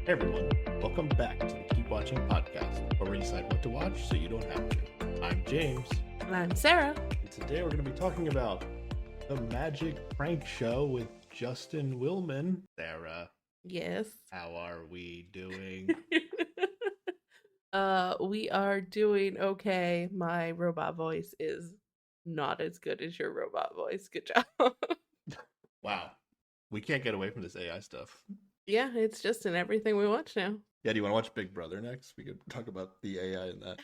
Hey everyone, welcome back to the Keep Watching podcast, where we decide what to watch so you don't have to. I'm James. And I'm Sarah. And today we're going to be talking about the Magic Prank Show with Justin Willman. Sarah. Yes. How are we doing? We are doing okay. My robot voice is not as good as your robot voice. Good job. Wow. We can't get away from this AI stuff. Yeah, it's just in everything we watch now. Yeah, do you want to watch Big Brother next? We could talk about the AI in that.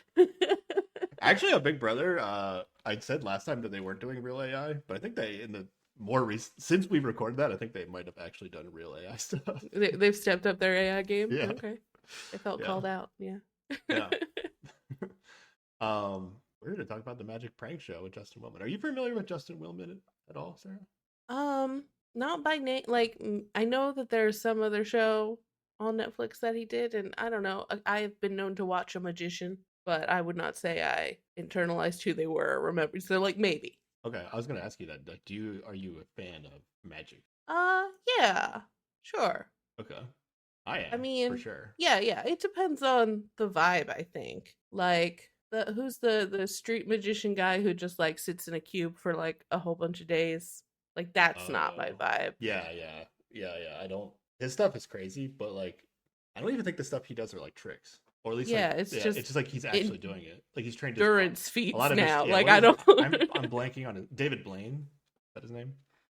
Actually, on Big Brother, I said last time that they weren't doing real AI, but I think they, in the more recent, since we recorded that, I think they might have actually done real AI stuff. They've stepped up their AI game? Yeah. Okay. They felt called out, yeah. Yeah. We're here to talk about the Magic Prank Show with Justin Willman. Are you familiar with Justin Willman at all, Sarah? Not by name. Like, I know that there's some other show on Netflix that he did, and I don't know. I've been known to watch A Magician, but I would not say I internalized who they were or remembered. So, like, maybe. Okay, I was gonna ask you that. Like, are you a fan of magic? Yeah, sure. Okay, I am. I mean, for sure. Yeah. It depends on the vibe, I think. Like, who's the street magician guy who just like sits in a cube for like a whole bunch of days? Like, that's not my vibe. Yeah. I don't. His stuff is crazy, but like, I don't even think the stuff he does are like tricks, or at least it's just like he's actually doing it. Like he's trained endurance feats a lot of now. His, like I don't. I'm blanking on it. David Blaine. Is that his name?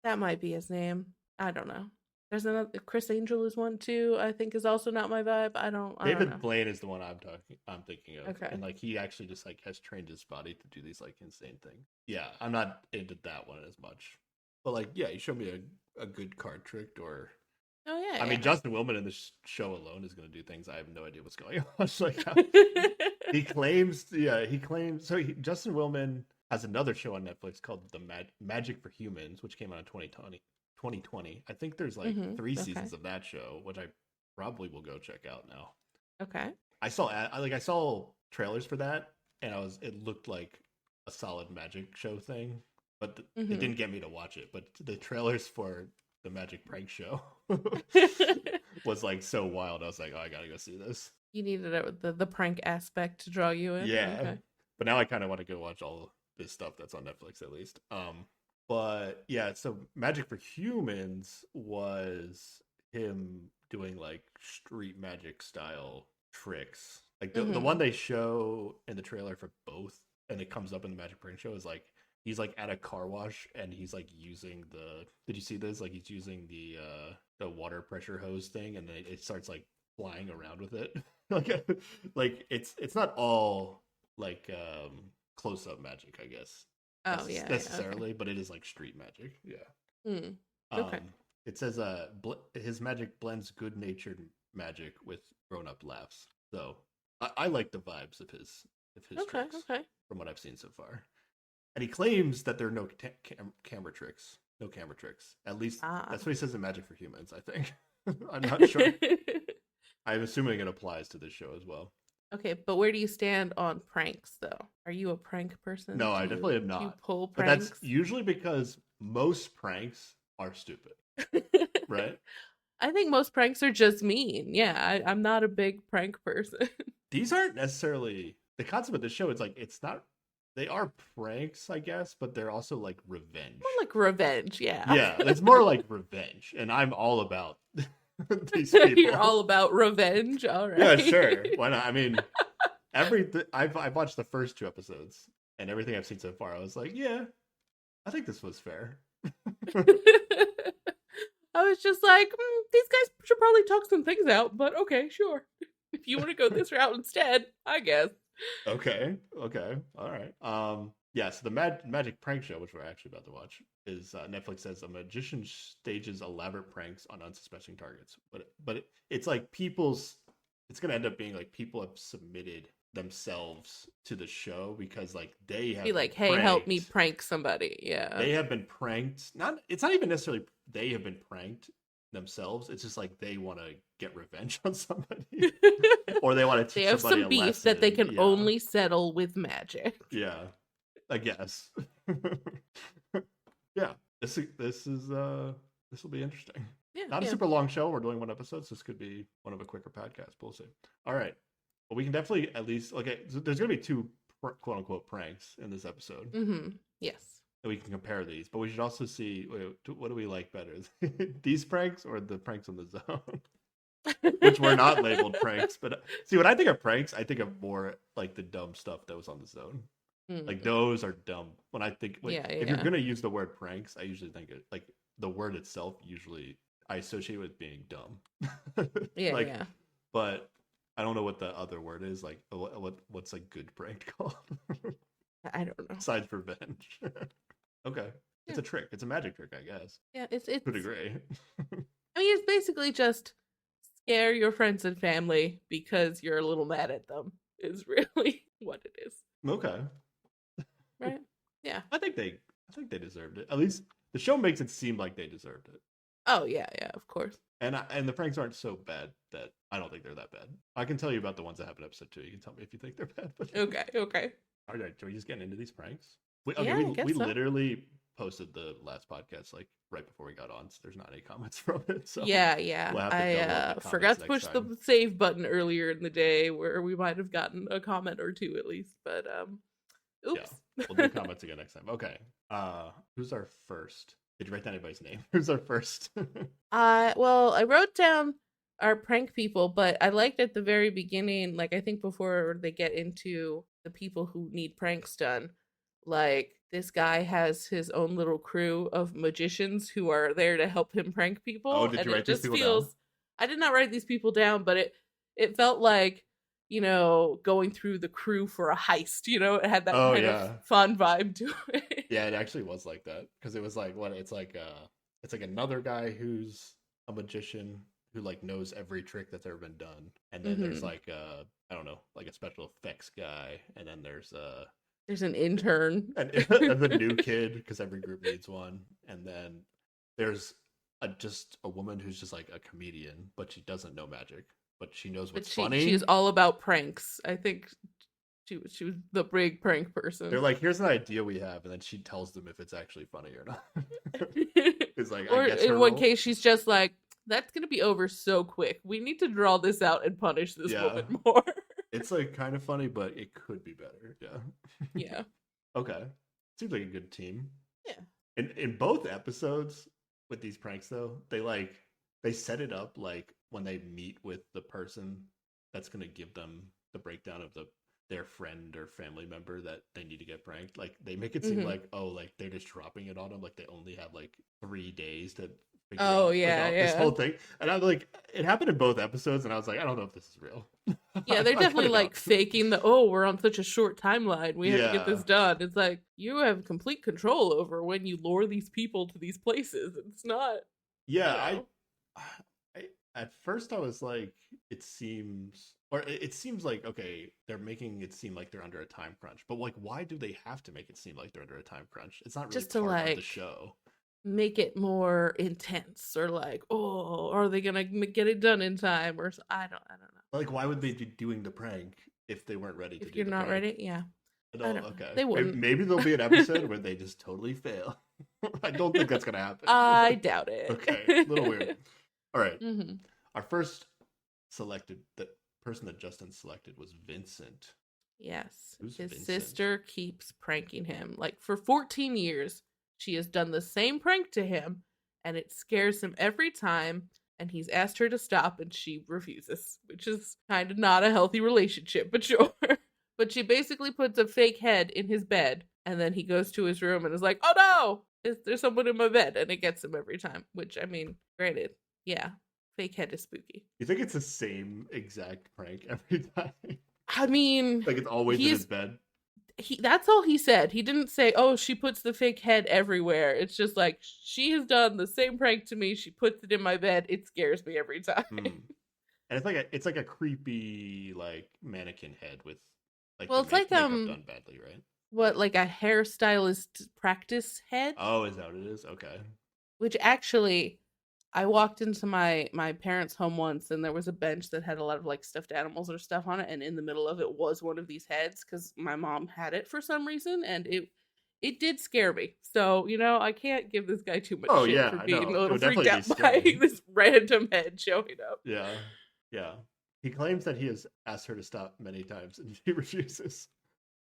That might be his name. I don't know. There's another Chris Angel is one too. I think is also not my vibe. I don't know. Blaine is the one I'm thinking of. Okay. And like he actually just like has trained his body to do these like insane things. Yeah, I'm not into that one as much. But like, yeah, he showed me a good card trick or. Oh yeah. I mean, Justin Willman in this show alone is going to do things I have no idea what's going on. Like he claims. So Justin Willman has another show on Netflix called The Magic for Humans, which came out in 2020. I think there's like 3 seasons of that show, which I probably will go check out now. Okay. I saw trailers for that, and it looked like a solid magic show thing, but it didn't get me to watch it. But the trailers for the Magic Prank Show was like so wild. I was like, oh, I gotta go see this. You needed the prank aspect to draw you in. Yeah. Okay. But now I kind of want to go watch all this stuff that's on Netflix at least. But yeah, so Magic for Humans was him doing like street magic style tricks. Like the one they show in the trailer for both, and it comes up in the Magic Prank Show, is like he's like at a car wash and he's like using did you see this? Like he's using the water pressure hose thing, and then it starts like flying around with it. like it's not all like close up magic, I guess. Necessarily, but it is like street magic. Yeah. Okay. It says his magic blends good natured magic with grown up laughs. So I like the vibes of his tricks from what I've seen so far. And he claims that there are no camera tricks. No camera tricks. At least that's what he says in Magic for Humans, I think. I'm not sure. I'm assuming it applies to this show as well. Okay, but where do you stand on pranks, though? Are you a prank person? No, I definitely am not. Do you pull pranks? But that's usually because most pranks are stupid, right? I think most pranks are just mean. Yeah, I'm not a big prank person. These aren't necessarily... The concept of the show, it's not... They are pranks, I guess, but they're also like revenge. More like revenge, yeah. Yeah, it's more like revenge, and I'm all about these people. You're all about revenge, all right? Yeah, sure. Why not? I mean, I've watched the first 2 episodes, and everything I've seen so far, I was like, yeah, I think this was fair. I was just like, these guys should probably talk some things out, but okay, sure. If you want to go this route instead, I guess. Okay, all right. Yeah, so the Magic Prank Show, which we're actually about to watch, is Netflix says a magician stages elaborate pranks on unsuspecting targets. But it's like it's going to end up being like people have submitted themselves to the show because like they have be like, hey, pranked. Help me prank somebody. Yeah. They have been pranked. It's not even necessarily they have been pranked themselves. It's just like they want to get revenge on somebody. Or they want to teach somebody some beef lesson. That they can only settle with magic. Yeah, I guess. Yeah, this will be interesting. Yeah, Not a yeah. super long show. We're doing one episode, so this could be one of a quicker podcast. We'll see. All right. Well, we can definitely at least okay. So there's gonna be two quote unquote pranks in this episode, Mm-hmm. Yes. and we can compare these. But we should also see what do we like better, these pranks or the pranks on the zone, which were not labeled pranks. But see, when I think of pranks, I think of more like the dumb stuff that was on the zone. Like Mm. those are dumb. When I think like Yeah, if you're yeah. gonna use the word pranks, I usually think it like the word itself. Usually, I associate with being dumb. Yeah, Like, yeah. but I don't know what the other word is. Like, what's a good prank called? I don't know. Besides revenge. Okay, it's Yeah. a trick. It's a magic trick, I guess. Yeah, it's Could agree. I mean, it's basically just scare your friends and family because you're a little mad at them. Is really what it is, Okay, right? Yeah. I think they deserved it. At least the show makes it seem like they deserved it. Oh yeah, yeah. Of course. And the pranks aren't so bad that I don't think they're that bad. I can tell you about the ones that happen in episode 2. You can tell me if you think they're bad. But Okay. Okay. all right, are we just getting into these pranks? Yeah, I guess We so. literally posted the last podcast like right before we got on, so there's not any comments from it. So Yeah, yeah. we'll have to double up I the forgot comments to push next the time. save button earlier in the day, where we might have gotten a comment or two at least. But oops. We'll do comments again next time. Okay. Who's our first? Did you write down anybody's name? Who's our first? Well, I wrote down our prank people, but I liked at the very beginning, like I think before they get into the people who need pranks done, like this guy has his own little crew of magicians who are there to help him prank people. Oh, did and you write it these just people feels down? I did not write these people down, but it felt like, going through the crew for a heist, it had that Oh, kind yeah. of fun vibe to it. Yeah, it actually was like that because it was like what it's like another guy who's a magician who like knows every trick that's ever been done, and then there's Mhm. like I don't know, like a special effects guy, and then there's There's an intern. and the new kid because every group needs one, and then there's just a woman who's just like a comedian, but she doesn't know magic, but she knows But what's she funny. she is all about pranks. I think she was the big prank person. They're like, here's an idea we have, and then she tells them if it's actually funny or not. It's like, Or I guess in her one role. case, she's just like, "That's gonna be over so quick. We need to draw this out and punish this Yeah. woman more." It's like kind of funny, but it could be better. Yeah. Yeah. Okay. Seems like a good team. Yeah. In both episodes with these pranks though, they set it up like when they meet with the person that's gonna give them the breakdown of their friend or family member that they need to get pranked. Like they make it seem Mhm. like, oh, like they're just dropping it on them, like they only have like 3 days to figure Oh, out like, yeah, this yeah. whole thing. And I'm like, it happened in both episodes, and I was like, I don't know if this is real. Yeah, they're I definitely kinda like doubt- faking we're on such a short timeline. We have to get this done. It's like you have complete control over when you lure these people to these places. It's not. Yeah, you know. I at first I was like, it seems, or it seems like okay, they're making it seem like they're under a time crunch, but like, why do they have to make it seem like they're under a time crunch? It's not really Just to, part of the like, show. Make it more intense, or like, oh, are they gonna get it done in time? Or I don't know. Like, why would they be doing the prank if they weren't ready to If do you're the not prank? ready, yeah. I I don't, don't know. okay. They wouldn't. Maybe there'll be an episode where they just totally fail. I don't think that's gonna happen. I doubt it. Okay, a little weird. All right. Hmm. Our first the person that Justin selected was Vincent. Yes. Who's His Vincent? sister keeps pranking him. Like for 14 years, she has done the same prank to him, and it scares him every time. And he's asked her to stop, and she refuses, which is kind of not a healthy relationship, but sure. But she basically puts a fake head in his bed, and then he goes to his room and is like, "Oh no, there's someone in my bed," and it gets him every time. Which, I mean, granted, yeah, fake head is spooky. You think it's the same exact prank every time? I mean, Like it's always in He's- his bed? that's all he said. He didn't say, "Oh, she puts the fake head everywhere." It's just like, she has done the same prank to me. She puts it in my bed. It scares me every time. Hmm. And it's like a creepy like mannequin head with like Well, the it's like, makeup done badly, right? What, like a hairstylist practice head? Oh, is that what it is? Okay. Which actually, I walked into my parents' home once, and there was a bench that had a lot of like stuffed animals or stuff on it, and in the middle of it was one of these heads because my mom had it for some reason, and it it did scare me. So, I can't give this guy too much Oh shit for yeah, being no, a it little would freaked definitely be out by scary. this random head showing up. Yeah, yeah. He claims that he has asked her to stop many times and she refuses.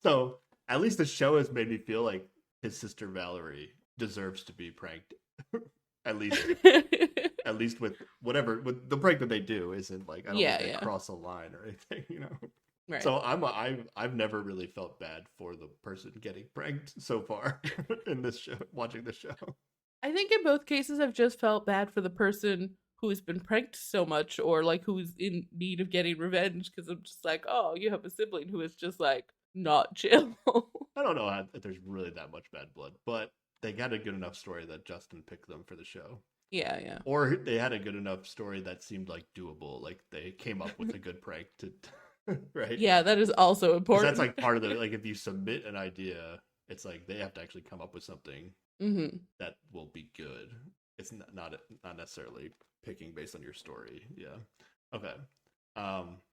So at least the show has made me feel like his sister Valerie deserves to be pranked. at least at least with whatever with the prank that they do isn't like I don't think Yeah, they yeah. cross a line or anything. Right. So I've never really felt bad for the person getting pranked so far in this show, watching the show. I think in both cases, I've just felt bad for the person who's been pranked so much or like who's in need of getting revenge because I'm just like, oh, you have a sibling who is just like not chill. I don't know if there's really that much bad blood, but they got a good enough story that Justin picked them for the show. Yeah, yeah. Or they had a good enough story that seemed like doable. Like they came up with a good prank to, right? Yeah, that is also Because that's important. like part of the like if you submit an idea, it's like they have to actually come up with something Hmm. that will be good. It's not necessarily picking based on your story. Yeah. Okay.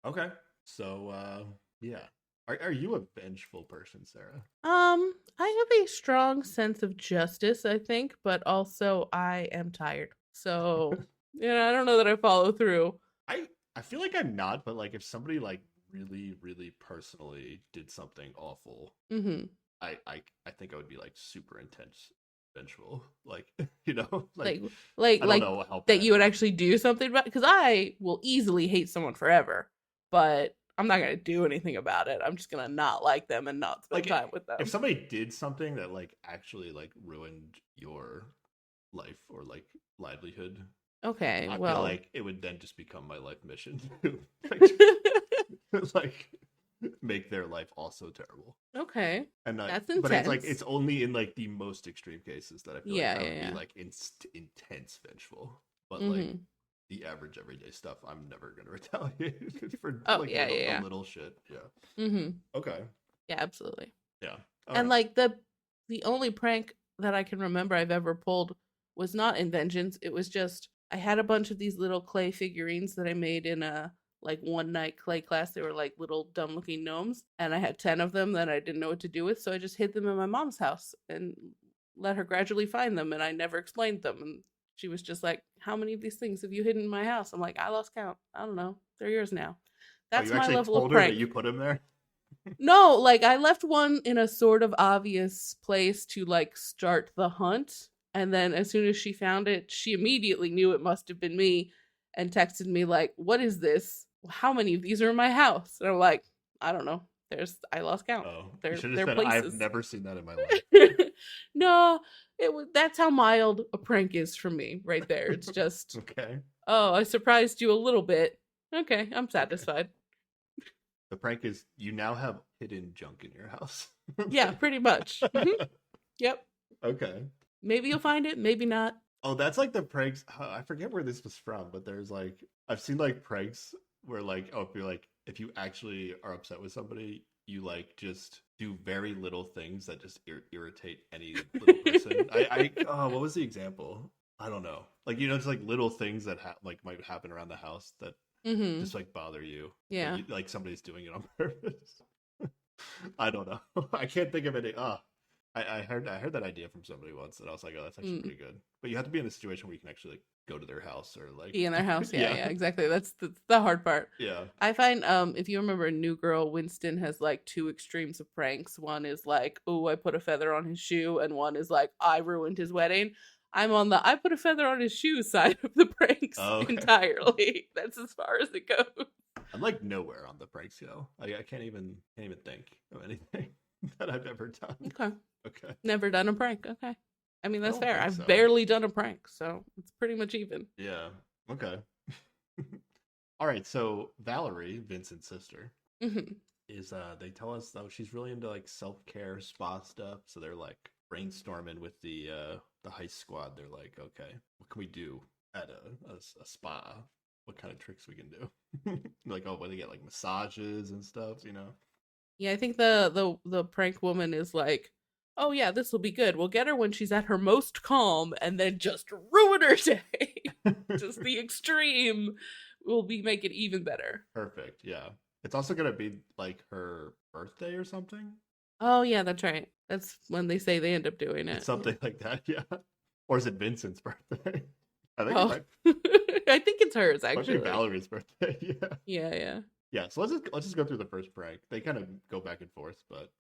Okay. So yeah. Are you a vengeful person, Sarah? I have a strong sense of justice, I think, but also I am tired. So, I don't know that I follow through. I feel like I'm not, but like if somebody like really really personally did something awful, Hmm. I think I would be like super intense vengeful. Like you know, like Like, like, I don't like know how that bad you would like actually do something about, because I will easily hate someone forever, but I'm not gonna do anything about it. I'm just gonna not like them and not spend like time with if them. somebody did something that like actually like ruined your life or like livelihood, Okay, I feel well, like it would then just become my life mission to like, like make their life also terrible. okay, And that's but it's like intense. it's only in like the most extreme cases that I feel like Yeah, I would be yeah, like intense vengeful. But yeah. like Hmm. the average everyday stuff, I'm never gonna retaliate for Oh, like yeah, the yeah, little shit. Yeah. yeah. Hmm. Okay. Yeah, absolutely. Yeah. All And right. like the only prank that I can remember I've ever pulled was not in vengeance. It was just I had a bunch of these little clay figurines that I made in a like one night clay class. They were like little dumb looking gnomes, and I had 10 of them that I didn't know what to do with, so I just hid them in my mom's house and let her gradually find them, and I never explained them. And she was just like, "How many of these things have you hidden in my house?" I'm like, "I lost count. I don't know. They're yours now." Oh, That's you my actually level of told her that prank. you put him there? No, like I left one in a sort of obvious place to like start the hunt. And then as soon as she found it, she immediately knew it must have been me and texted me like, "What is this? How many of these are in my house?" And I'm like, "I don't know. I lost count. Oh, you They're should have they're said I've places." never seen that in my life. No, it was that's how mild a prank is for me right there. It's just, Okay. "Oh, I surprised you a little bit. Okay, I'm Okay. satisfied." The prank is you now have hidden junk in your house. Yeah, pretty much. Yep. Okay. Maybe you'll find it, maybe not. Oh, that's like the pranks. I forget where this was from, but there's like I've seen like pranks where like oh, if you're like if you actually are upset with somebody, you like just do very little things that just irritate any little person. I oh, what was the example? I don't know. Like it's like little things that like might happen around the house that Mhm. just like bother you, but Yeah. you like somebody's doing it on purpose. I don't know. I can't think of any. Ah, I heard that idea from somebody once, and I was like, oh, that's actually Mm. pretty good. But you have to be in a situation where you can actually like go to their house or like, Be in their house. Yeah, yeah, yeah, exactly. That's the hard part. yeah. I find if you remember New Girl, Winston has like two extremes of pranks. One is like, "Oh, I put a feather on his shoe," and one is like, "I ruined his wedding." I'm on the "I put a feather on his shoe" side of the pranks Oh, okay. entirely. That's as far as it goes. I'm like nowhere on the prank scale. I can't even think of anything that I've ever done. Okay. Okay, Never done a prank. Okay. I mean, I that's don't fair. think I've so. barely done a prank, so it's pretty much even. Yeah. Okay. All right. So Valerie, Vincent's sister, Hmm. is they tell us though she's really into like self-care spa stuff, so they're like brainstorming with the heist squad. They're like, okay, what can we do at a spa? What kind of tricks we can do? Like, oh, when they get like massages and stuff. Yeah, I think the prank woman is like, "Oh yeah, this will be good. We'll get her when she's at her most calm, and then just ruin her day. Just the extreme will be make it even better." Perfect. Yeah, it's also gonna be like her birthday or something. Oh yeah, that's right. That's when they say they end up doing It's it. Yeah. something like that, yeah. Or is it Vincent's birthday? I think it Oh, I think it's hers might be actually. Valerie's birthday. Yeah. Yeah, yeah. Yeah, so let's just go through the first prank. They kind of go back and forth, but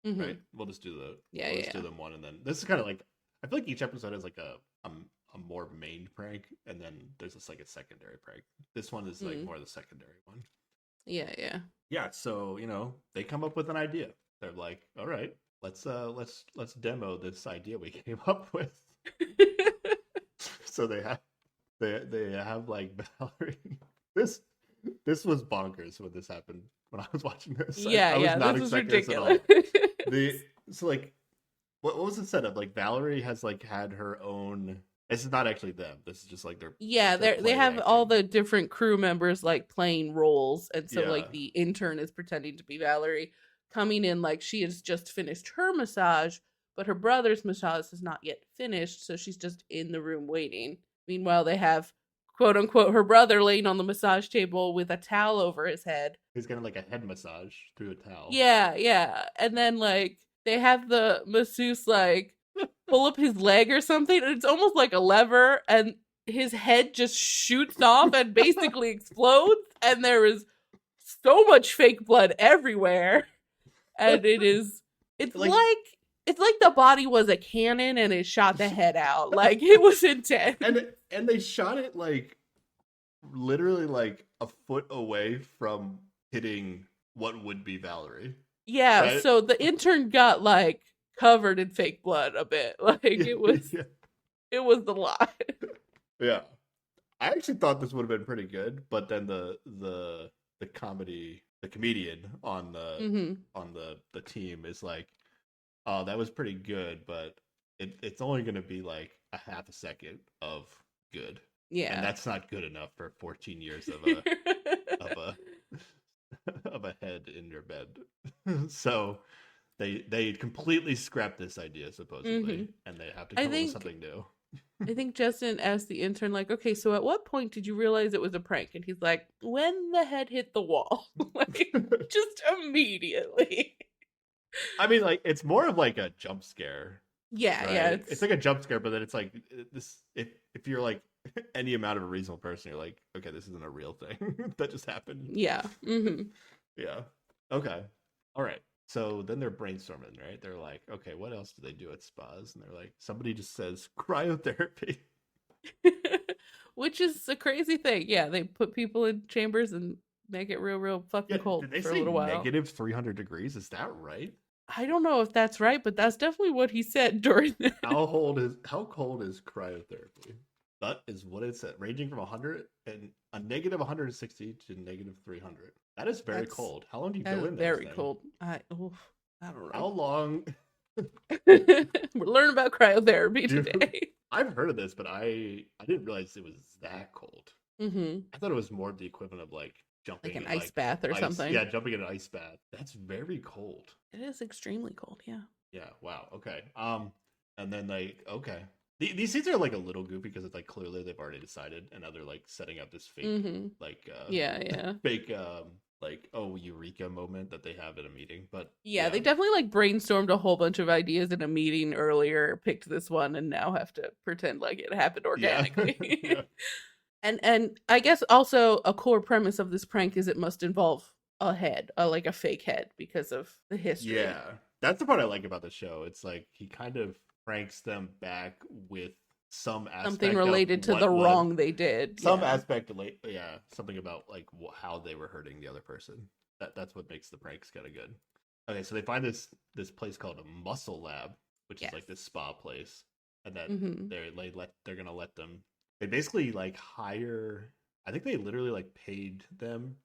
right, Mhm. Yeah, we'll just do yeah. them one, and then this is kind of like I feel like each episode has like a more main prank, and then there's just like a secondary prank. This one is like Mm. more the secondary one. Yeah, yeah. Yeah, so they come up with an idea. They're like, all right, let's demo this idea we came up with. So they have like Valerie. This this was bonkers when this happened. When I was watching this, Yeah, I was yeah. not This is expecting this at ridiculous. all. The so like what was the setup? Like Valerie has like had her own. This is not actually them. This is just like Yeah, their they play have all acting. the different crew members like playing roles, and so Yeah, like the intern is pretending to be Valerie, coming in like she has just finished her massage, but her brother's massage is not yet finished, so she's just in the room waiting. Meanwhile, they have quote unquote her brother laying on the massage table with a towel over his head. he's getting like a head massage through a towel. Yeah, yeah, and then like they have the masseuse like pull up his leg or something, and it's almost like a lever, and his head just shoots off and basically explodes, and there is so much fake blood everywhere. And Like it's like the body was a cannon and it shot the head out. Like it was intense. and they shot it like literally like a foot away from hitting what would be Valerie, Yeah, right? so the intern got like covered in fake blood a bit. Like Yeah, yeah, it was a lot. yeah. I actually thought this would have been pretty good, but then the comedy, the comedian Hmm. on the team is like, oh, that was pretty good, but it's only going to be like a half a second of good, and Yeah. that's not good enough for 14 years of a of a head in your bed. So they completely scrapped this idea Hmm. supposedly, and they have to I come up with think something new. I think Justin asked the intern, like, okay, so at what point did you realize it was a prank? And he's like, when the head hit the wall. Like, just immediately. I mean, like it's more of like a jump scare, Yeah, yeah, right? It's like a jump scare, but then it's like this. If you're like any amount of a reasonable person, you're like, okay, this isn't a real thing that just happened. yeah. Hmm. Yeah. Okay. All right. So then they're brainstorming, right? They're like, okay, what else do they do at spas? And they're like, somebody just says cryotherapy. Which is a crazy thing. Yeah, they put people in chambers and make it real, real fucking Yeah. cold Did they for a say little while. negative 300 degrees? Is that right? I don't know if that's right, but that's definitely what he said during the. How cold is cryotherapy? That is what it said, ranging from 100 and a negative 160 to negative 300. That is very That's cold. How long do you that go is in those very things? cold. I don't How know. long We're learning about cryotherapy do today. I've heard of this, but I didn't realize it was that cold. Hmm. I thought it was more the equivalent of like Like jumping an in ice like bath or ice. something. Yeah, jumping in an ice bath. That's very cold. It is extremely cold. Yeah. Yeah. Wow. Okay. And then like okay, these scenes are like a little goofy because it's like clearly they've already decided, and now they're like setting up this fake Hmm. like Yeah, yeah. fake like oh eureka moment that they have at a meeting. But Yeah, yeah, they definitely like brainstormed a whole bunch of ideas in a meeting earlier, picked this one, and now have to pretend like it happened yeah, organically. yeah, And I guess also a core premise of this prank is it must involve a head, like a fake head, because of the history. yeah. That's the part I like about the show. It's like he kind of pranks them back with some Something aspect of related to the what was wrong they did. some Yeah. aspect of like yeah something about like how they were hurting the other person. That's what makes the pranks kind of good. Okay, so they find this place called a muscle lab, which is Yes. like this spa place, and that Hmm. they're gonna let them. They basically like hire. I think they literally like paid them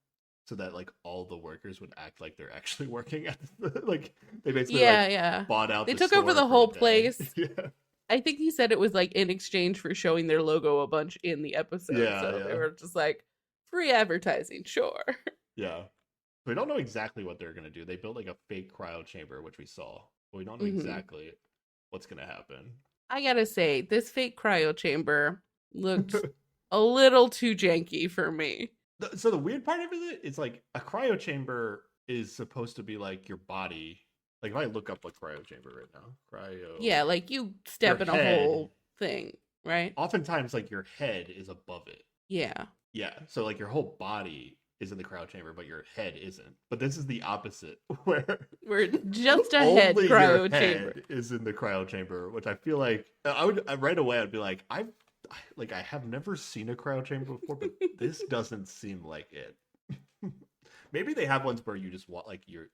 so that like all the workers would act like they're actually working at like they basically Yeah, like yeah. bought out They the took over store the for a whole day. place. Yeah, I think he said it was like in exchange for showing their logo a bunch in the episode. yeah, So they yeah, were just like, free advertising, sure. yeah. We don't know exactly what they're gonna do. They built like a fake cryo chamber, which we saw, but we don't know Hmm. exactly what's gonna happen. I gotta say, this fake cryo chamber looked a little too janky for me. So the weird part of it is like a cryo chamber is supposed to be like your body Like if I look up like cryo chamber right now, cryo, Yeah, like you your step in a head. whole thing, right? Oftentimes, like your head is above it. Yeah. Yeah, so like your whole body is in the cryo chamber, but your head isn't. But this is the opposite, where We're just a head only your cryo chamber. head is in the cryo chamber, which I feel like I would right away I'd be like I have never seen a cryo chamber before, but this doesn't seem like it. Maybe they have ones where you just walk like you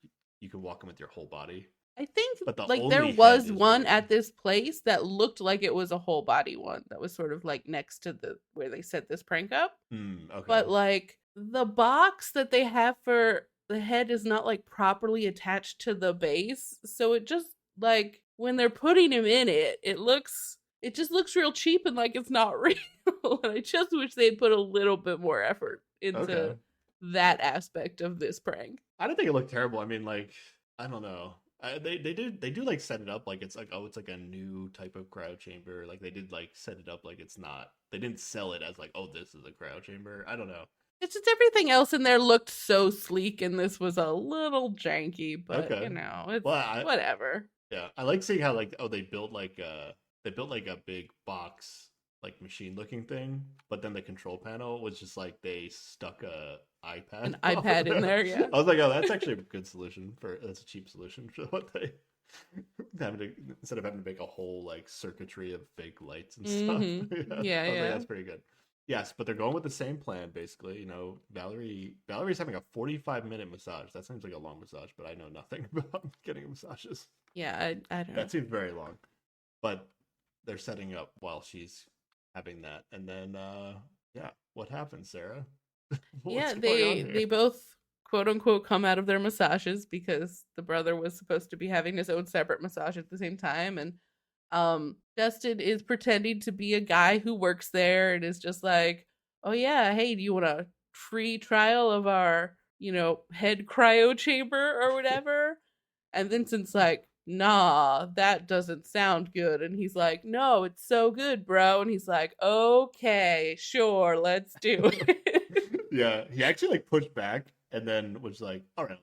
can walk them with your whole body, I think but the like there only head was is one weird. at this place that looked like it was a whole body one that was sort of like next to the where they set this prank up. Okay. But like the box that they have for the head is not like properly attached to the base. So it just like when they're putting him in it, it just looks real cheap and like it's not real. And I just wish they'd put a little bit more effort Okay. into that aspect of this prank. I don't think it looked terrible. I mean, like I don't know. They do like set it up like it's like oh it's like a new type of cryo chamber. Like they did like set it up like it's not. They didn't sell it as like oh this is a cryo chamber. I don't know. It's just everything else in there looked so sleek and this was a little janky, but Okay. it's Well, whatever. yeah, I like seeing how like oh they built like a big box like machine looking thing, but then the control panel was just like they stuck a iPad An over iPad in there. there, yeah. I was like, oh, that's actually a good solution for that's a cheap solution for what they having to instead of having to make a whole like circuitry of fake lights and stuff. Mhm. Yeah, Yeah, I was like, yeah. that's pretty good. Yes, but they're going with the same plan basically. You know, Valerie's having a 45-minute massage. That seems like a long massage, but I know nothing about getting massages. Yeah, I don't know. That seems very long. But they're setting up while she's having that. And then yeah, what happens, Sarah? What's Yeah, going on they here? both quote unquote come out of their massages because the brother was supposed to be having his own separate massage at the same time, and Justin is pretending to be a guy who works there and is just like, "Oh yeah, hey, do you want a free trial of our, head cryo chamber or whatever?" And Vincent's like, "Nah, that doesn't sound good." And he's like, "No, it's so good, bro." And he's like, "Okay, sure, let's do it." Yeah, he actually like pushed back and then was like, all right,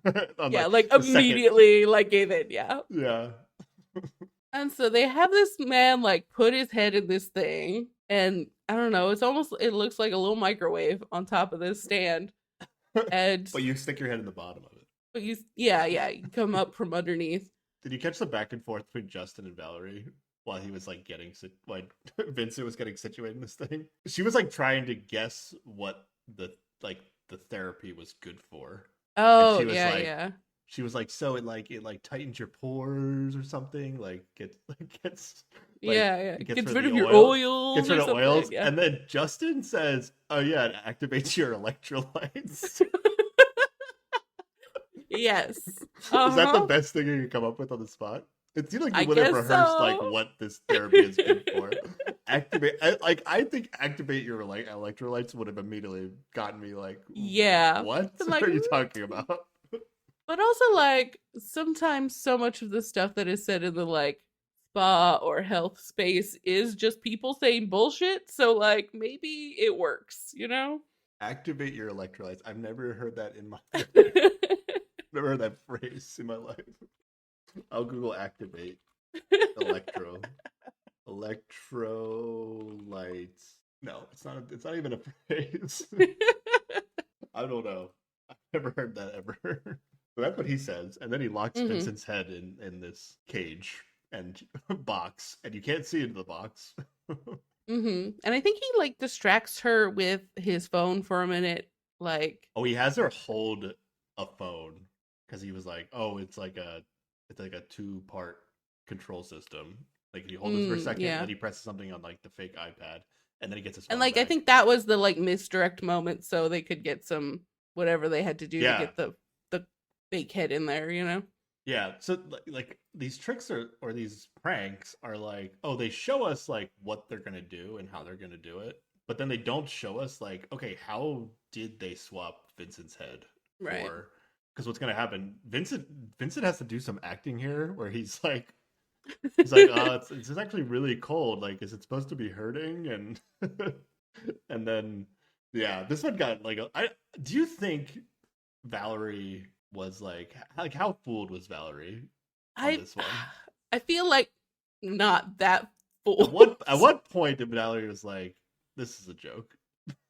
I'll do it. On Yeah, like like the second. immediately like gave in, yeah. Yeah. And so they have this man like put his head in this thing, and I don't know, it looks like a little microwave on top of this stand. And But you stick your head in the bottom of it. but you come up from underneath. Did you catch the back and forth between Justin and Valerie while he was like like Vincent was getting situated in this thing? She was like trying to guess what like the therapy was good for. And Oh, she was yeah, like yeah. she was like so it like tightens your pores or something, like gets like Yeah, yeah. gets Gets rid of rid the of your oil, gets oils rid or of something. oils, Yeah. and then Justin says, "Oh yeah, it activates your electrolytes." Yes. Is that the Uh-huh. best thing you can come up with on the spot? It seemed like you I would have guess rehearsed like so. what this therapy is good for. I think activate your like electrolytes would have immediately gotten me like, Yeah. what But like are you talking about? but also like sometimes so much of the stuff that is said in the like spa or health space is just people saying bullshit, so like maybe it works, you know? Activate your electrolytes. I've never heard that in my life. Never heard that phrase in my life. I'll Google activate electro electrolytes. No, it's not. It's not even a phrase. I don't know. I've never heard that ever. So that's what he says, and then he locks Mhm. Vincent's head in this cage and box, and you can't see into the box. Mhm. And I think he like distracts her with his phone for a minute, like Oh, he has her hold a phone because he was like, "Oh, it's like a two-part control system. Like if you hold this for a second, and yeah. then he presses something on like the fake iPad, and then he gets his And phone like I back." think that was the like misdirect moment so they could get some whatever they had to do to Yeah, get the fake head in there, you know? yeah. So like these tricks or these pranks are like, oh, they show us like what they're gonna do and how they're gonna do it, but then they don't show us like, okay, how did they swap Vincent's head Right. for? Because what's gonna happen? Vincent has to do some acting here where he's like, oh, it's actually really cold. Like, is it supposed to be hurting? And and then yeah, this one got like I do you think Valerie was like how fooled was Valerie on I this one? I feel like not that At fooled. what point did Valerie was like, this is a joke?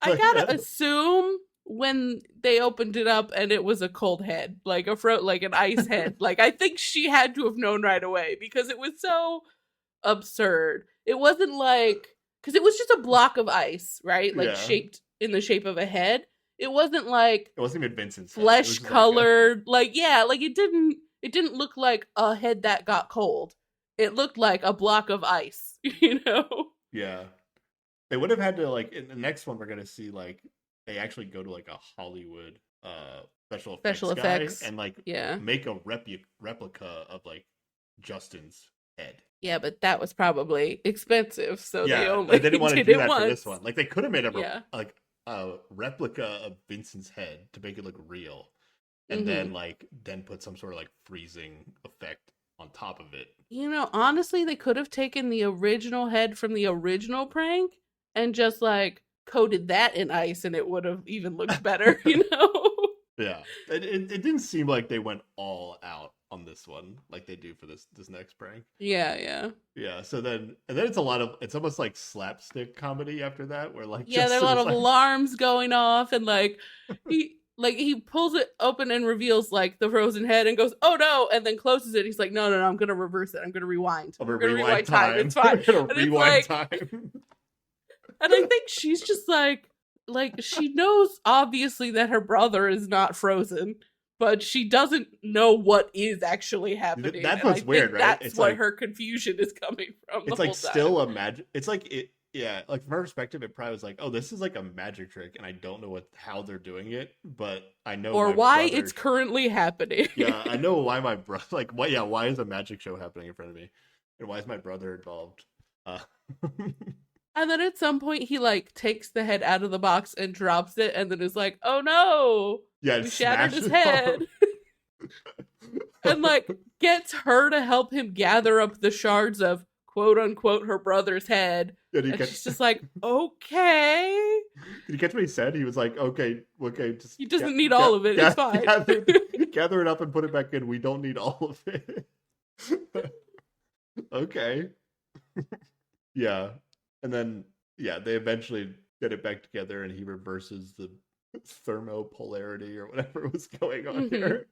I Like, gotta assume when they opened it up and it was a cold head, like like an ice head. Like I think she had to have known right away because it was so absurd. It wasn't like because it was just a block of ice, right? Like yeah, shaped in the shape of a head. It wasn't like it wasn't even Vincent's head. It flesh was like a colored. Like yeah, like it didn't look like a head that got cold. It looked like a block of ice, you know? yeah. They would have had to like in the next one we're gonna see like they actually go to like a Hollywood special effects Special guy effects. and like Yeah. make a replica of like Justin's head. Yeah, but that was probably expensive, so they Yeah, only they didn't want to did do it that for once. this one. Like they could have made Yeah. like a replica of Vincent's head to make it look real, and Hmm. then put some sort of like freezing effect on top of it. Honestly, they could have taken the original head from the original prank and just like coated that in ice and it would have even looked better, you know? Yeah, it didn't seem like they went all out on this one like they do for this next prank. Yeah, yeah. Yeah, so then and then it's almost like slapstick comedy after that, where like Yeah, there are a Justin lot is of like, alarms going off and he pulls it open and reveals like the frozen head and goes, "Oh no," and then closes it. He's like, "No, no, no, I'm going to reverse it. I'm going to rewind. "I'm gonna I'm going to rewind rewind time. time. It's fine." We're gonna And it's rewind like time." and I think she's just like she knows obviously that her brother is not frozen, but she doesn't know what is actually happening. That's And I what's weird, think right? that's what her confusion is coming from the It's like whole time. still a magic. It's like it. Yeah, like from her perspective, it probably was like, "Oh, this is like a magic trick, and I don't know how they're doing it, but I know Or my why brother." it's currently happening. Yeah, I know why my brother. Like, what? Yeah, why is a magic show happening in front of me, and why is my brother involved? Uh, And then at some point he like takes the head out of the box and drops it and then is like, "Oh no. yeah, it We shattered his smashes off. head." And like gets her to help him gather up the shards of quote unquote her brother's head. Did he And catch? she's just like, "Okay." Did you catch what he said? He was like, "Okay, okay, just He doesn't need all of it. It's fine. gather it up and put it back in. We don't need all of it." Okay, yeah, and then yeah, they eventually get it back together, and he reverses the thermopolarity or whatever was going on Hmm. here.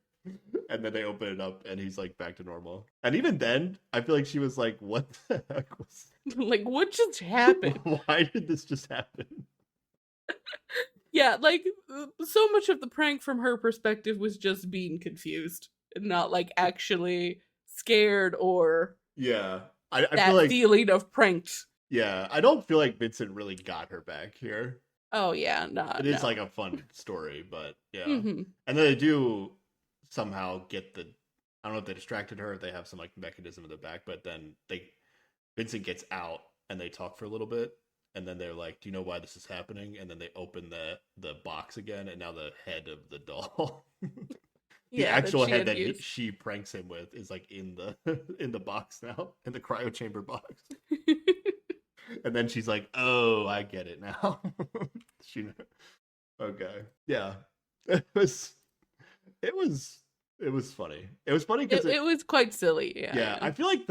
And then they open it up, and he's like back to normal. And even then, I feel like she was like, "What the heck was? Like, what just happened? Why did this just happen?" Yeah, like so much of the prank from her perspective was just being confused and not like actually scared or Yeah, I feel that like feeling of pranked. yeah, I don't feel like Vincent really got her back here. Oh yeah, no, It is no. like a fun story, but yeah. Hmm. And then they do somehow get the I don't know if they distracted her, if they have some like mechanism in the back, but then they Vincent gets out and they talk for a little bit, and then they're like, "Do you know why this is happening?" And then they open the box again, and now the head of the doll, the Yeah, that actual she head had that used. she pranks him with, is like in the in the box now, in the cryo chamber box. And then she's like, "Oh, I get it now." she okay, yeah. It was it was it was funny. It was funny because It was quite silly. Yeah, yeah, yeah, I feel like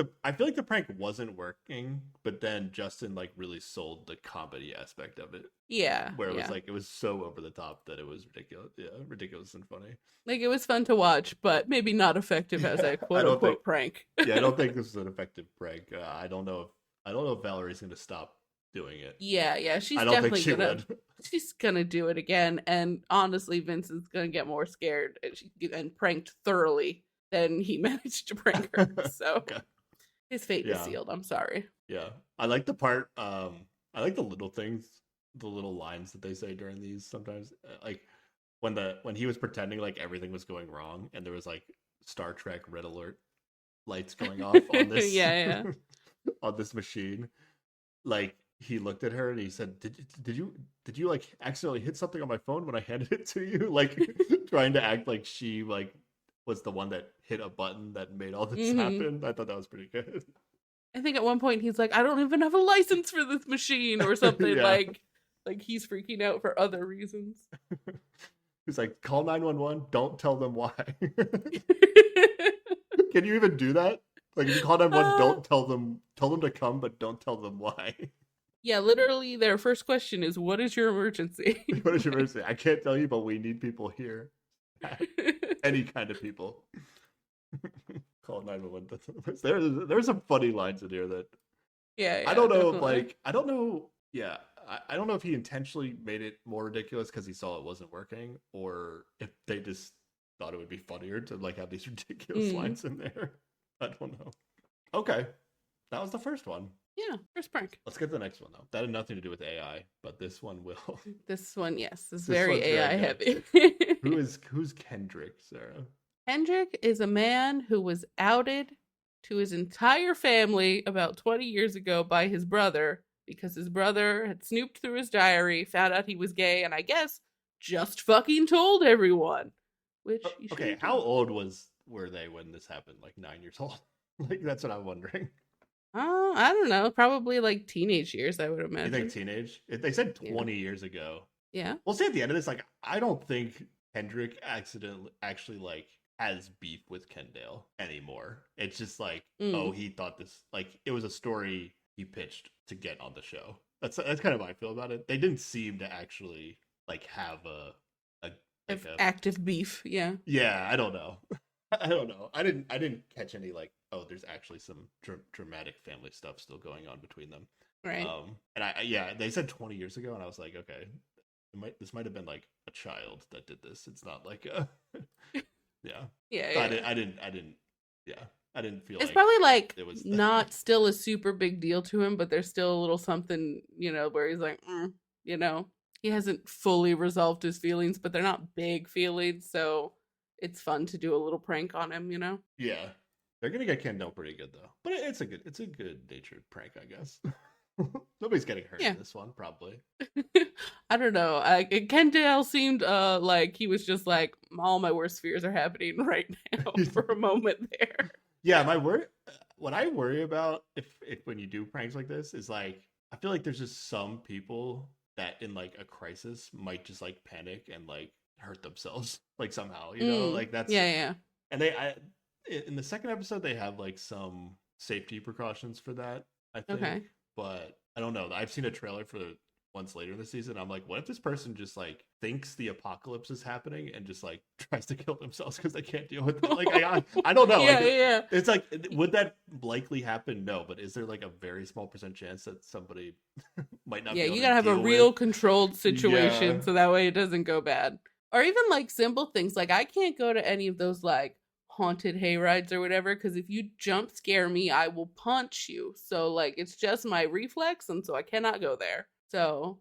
the prank wasn't working, but then Justin like really sold the comedy aspect of it, yeah, where it was yeah. like it was so over the top that it was ridiculous. Yeah, ridiculous and funny. Like it was fun to watch, but maybe not effective as Yeah, a quote unquote prank. I don't think this is an effective prank. I don't know if Valerie's going to stop doing it. Yeah, yeah, she's I don't think definitely she gonna would. she's gonna do it again. And honestly, Vincent's gonna get more scared and pranked thoroughly than he managed to prank her. So Okay. his fate is Yeah. sealed. I'm sorry. Yeah. I like the part I like the little things, the little lines that they say during these sometimes. Like when he was pretending like everything was going wrong and there was like Star Trek red alert lights going off on this Yeah, yeah. on this machine. Like he looked at her and he said, did you like accidentally hit something on my phone when I handed it to you?" Like trying to act like she like was the one that hit a button that made all this happen. I thought that was pretty good. I think at one point he's like, "I don't even have a license for this machine" or something. Yeah. Like he's freaking out for other reasons. He's like, call 911. Don't tell them why. Can you even do that? Like, if you call 911, uh, don't tell them to come, but don't tell them why. yeah, literally, their first question is, "What is your emergency?" What is your emergency? I can't tell you, but we need people here. Any kind of people. Call 911. There's some funny lines in here that Yeah, I yeah, don't know if definitely. I don't know. Yeah, I don't know if he intentionally made it more ridiculous because he saw it wasn't working, or if they just thought it would be funnier to like have these ridiculous Mm, lines in there. I don't know. Okay, that was the first one. yeah, first prank. Let's get to the next one though. That had nothing to do with AI, but this one will. This one, yes, is This very one's very AI good. heavy. Who's Kendrick, Sarah? Hendrik is a man who was outed to his entire family about 20 years ago by his brother because his brother had snooped through his diary, found out he was gay, and I guess just fucking told everyone, which you Okay, shouldn't how do. old were they when this happened? Like 9 years old? Like that's what I'm wondering. I don't know. Probably like teenage years, I would You think imagine. teenage? If they said Yeah. 20 years ago. Yeah. We'll see at the end of this. Like, I don't think Kendrick accidentally actually like has beef with Kendall anymore. It's just like, oh, Mm. he thought this like it was a story he pitched to get on the show. That's kind of how I feel about it. They didn't seem to actually like have a like Of a active beef. Yeah. yeah. I don't know. I don't know. I didn't catch any like oh, there's actually some dramatic family stuff still going on between them. Right. And yeah, they said 20 years ago, and I was like, okay, this might have been like a child that did this. It's not like a yeah. Yeah, So yeah. I didn't yeah. I didn't feel It's like probably like it was not still a super big deal to him, but there's still a little something, where he's like, you know, he hasn't fully resolved his feelings, but they're not big feelings, so it's fun to do a little prank on him. yeah. They're gonna get Kendall pretty good though, but it's a good natured prank, I guess. Nobody's getting hurt Yeah. in this one, probably. I don't know. Kendall seemed like he was just like, all my worst fears are happening right now for a moment there. Yeah, my worry. What I worry about if when you do pranks like this is like I feel like there's just some people that in like a crisis might just like panic and like hurt themselves like somehow, Mm. like that's Yeah, yeah. and they in the second episode they have like some safety precautions for that, I think, Okay. but I don't know. I've seen a trailer for once later in the season. I'm like, what if this person just like thinks the apocalypse is happening and just like tries to kill themselves because they can't deal with it? Like I don't know. Yeah, Like yeah, it's like would that likely happen? No, but is there like a very small percent chance that somebody might not yeah. be able You to gotta have a deal with? real controlled Yeah. situation so that way it doesn't go bad. Or even like simple things. Like I can't go to any of those like haunted hay rides or whatever because if you jump scare me, I will punch you. So like it's just my reflex, and so I cannot go there. So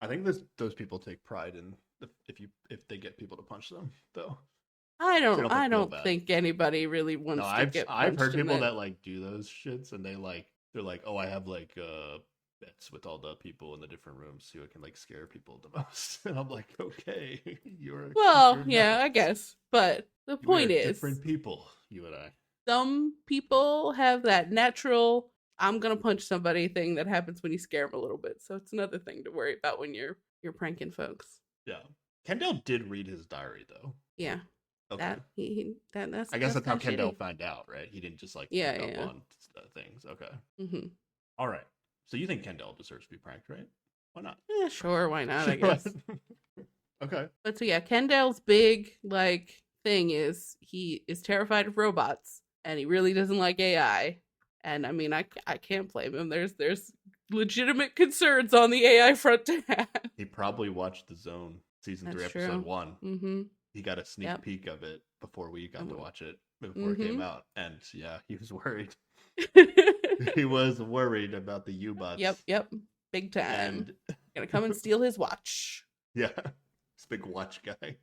I think those people take pride in if they get people to punch them though. I They don't don't I feel don't bad. think anybody really No, wants to get I've punched heard in people that. that like do those shits and they're like, oh, I have like bets with all the people in the different rooms who can like scare people the most. And I'm like, okay, Well, you're yeah, I nuts. guess. But the We are point is, different people, you and I. some people have that natural I'm gonna punch somebody thing that happens when you scare them a little bit. So it's another thing to worry about when you're pranking folks. Yeah. Kendall did read his diary though. Yeah, Okay. that that's I guess that's that's how kind of Kendall shitty. found out, right? He didn't just like Yeah, pick up yeah. on things. Okay. Mm-hmm. All right. So you think Kendall deserves to be pranked, right? Why not? Yeah, sure, why not? I guess. Okay. But so yeah, Kendall's big like thing is he is terrified of robots and he really doesn't like AI. And I mean, I can't blame him. There's legitimate concerns on the AI front to have. He probably watched The Zone season That's 3, episode true. 1. Mm-hmm. He got a sneak Yep. peek of it before we got to I'm watch it before it came mm-hmm. out, and yeah, he was worried. He was worried about the Yep, U-bots, yep. Big time. and Gonna come and steal his watch. yeah, this big watch guy.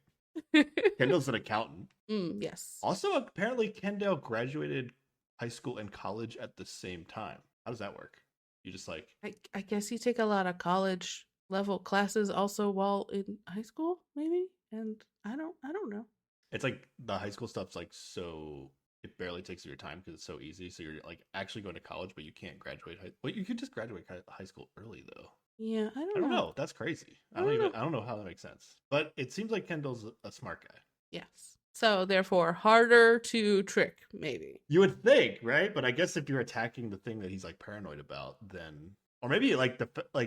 Kendall's an accountant. Yes. Also, apparently, Kendall graduated high school and college at the same time. How does that work? You just like I guess you take a lot of college level classes also while in high school, maybe? And I don't know. it's like the high school stuff's like so it barely takes your time because it's so easy. So you're like actually going to college, but you can't graduate. Well, you could just graduate high school early though. Yeah, I I don't don't know. know. That's crazy. I don't know. I don't know how that makes sense. But it seems like Kendall's a smart guy. Yes. So therefore, harder to trick, maybe. You would think, right? But I guess if you're attacking the thing that he's like paranoid about, then or maybe like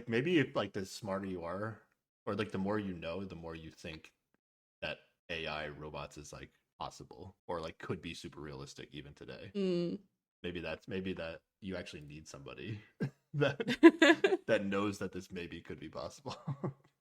maybe if like the smarter you are, or like the more you know, the more you think that AI robots is like possible or like could be super realistic even today. Mm. Maybe that you actually need somebody that that knows that this maybe could be possible.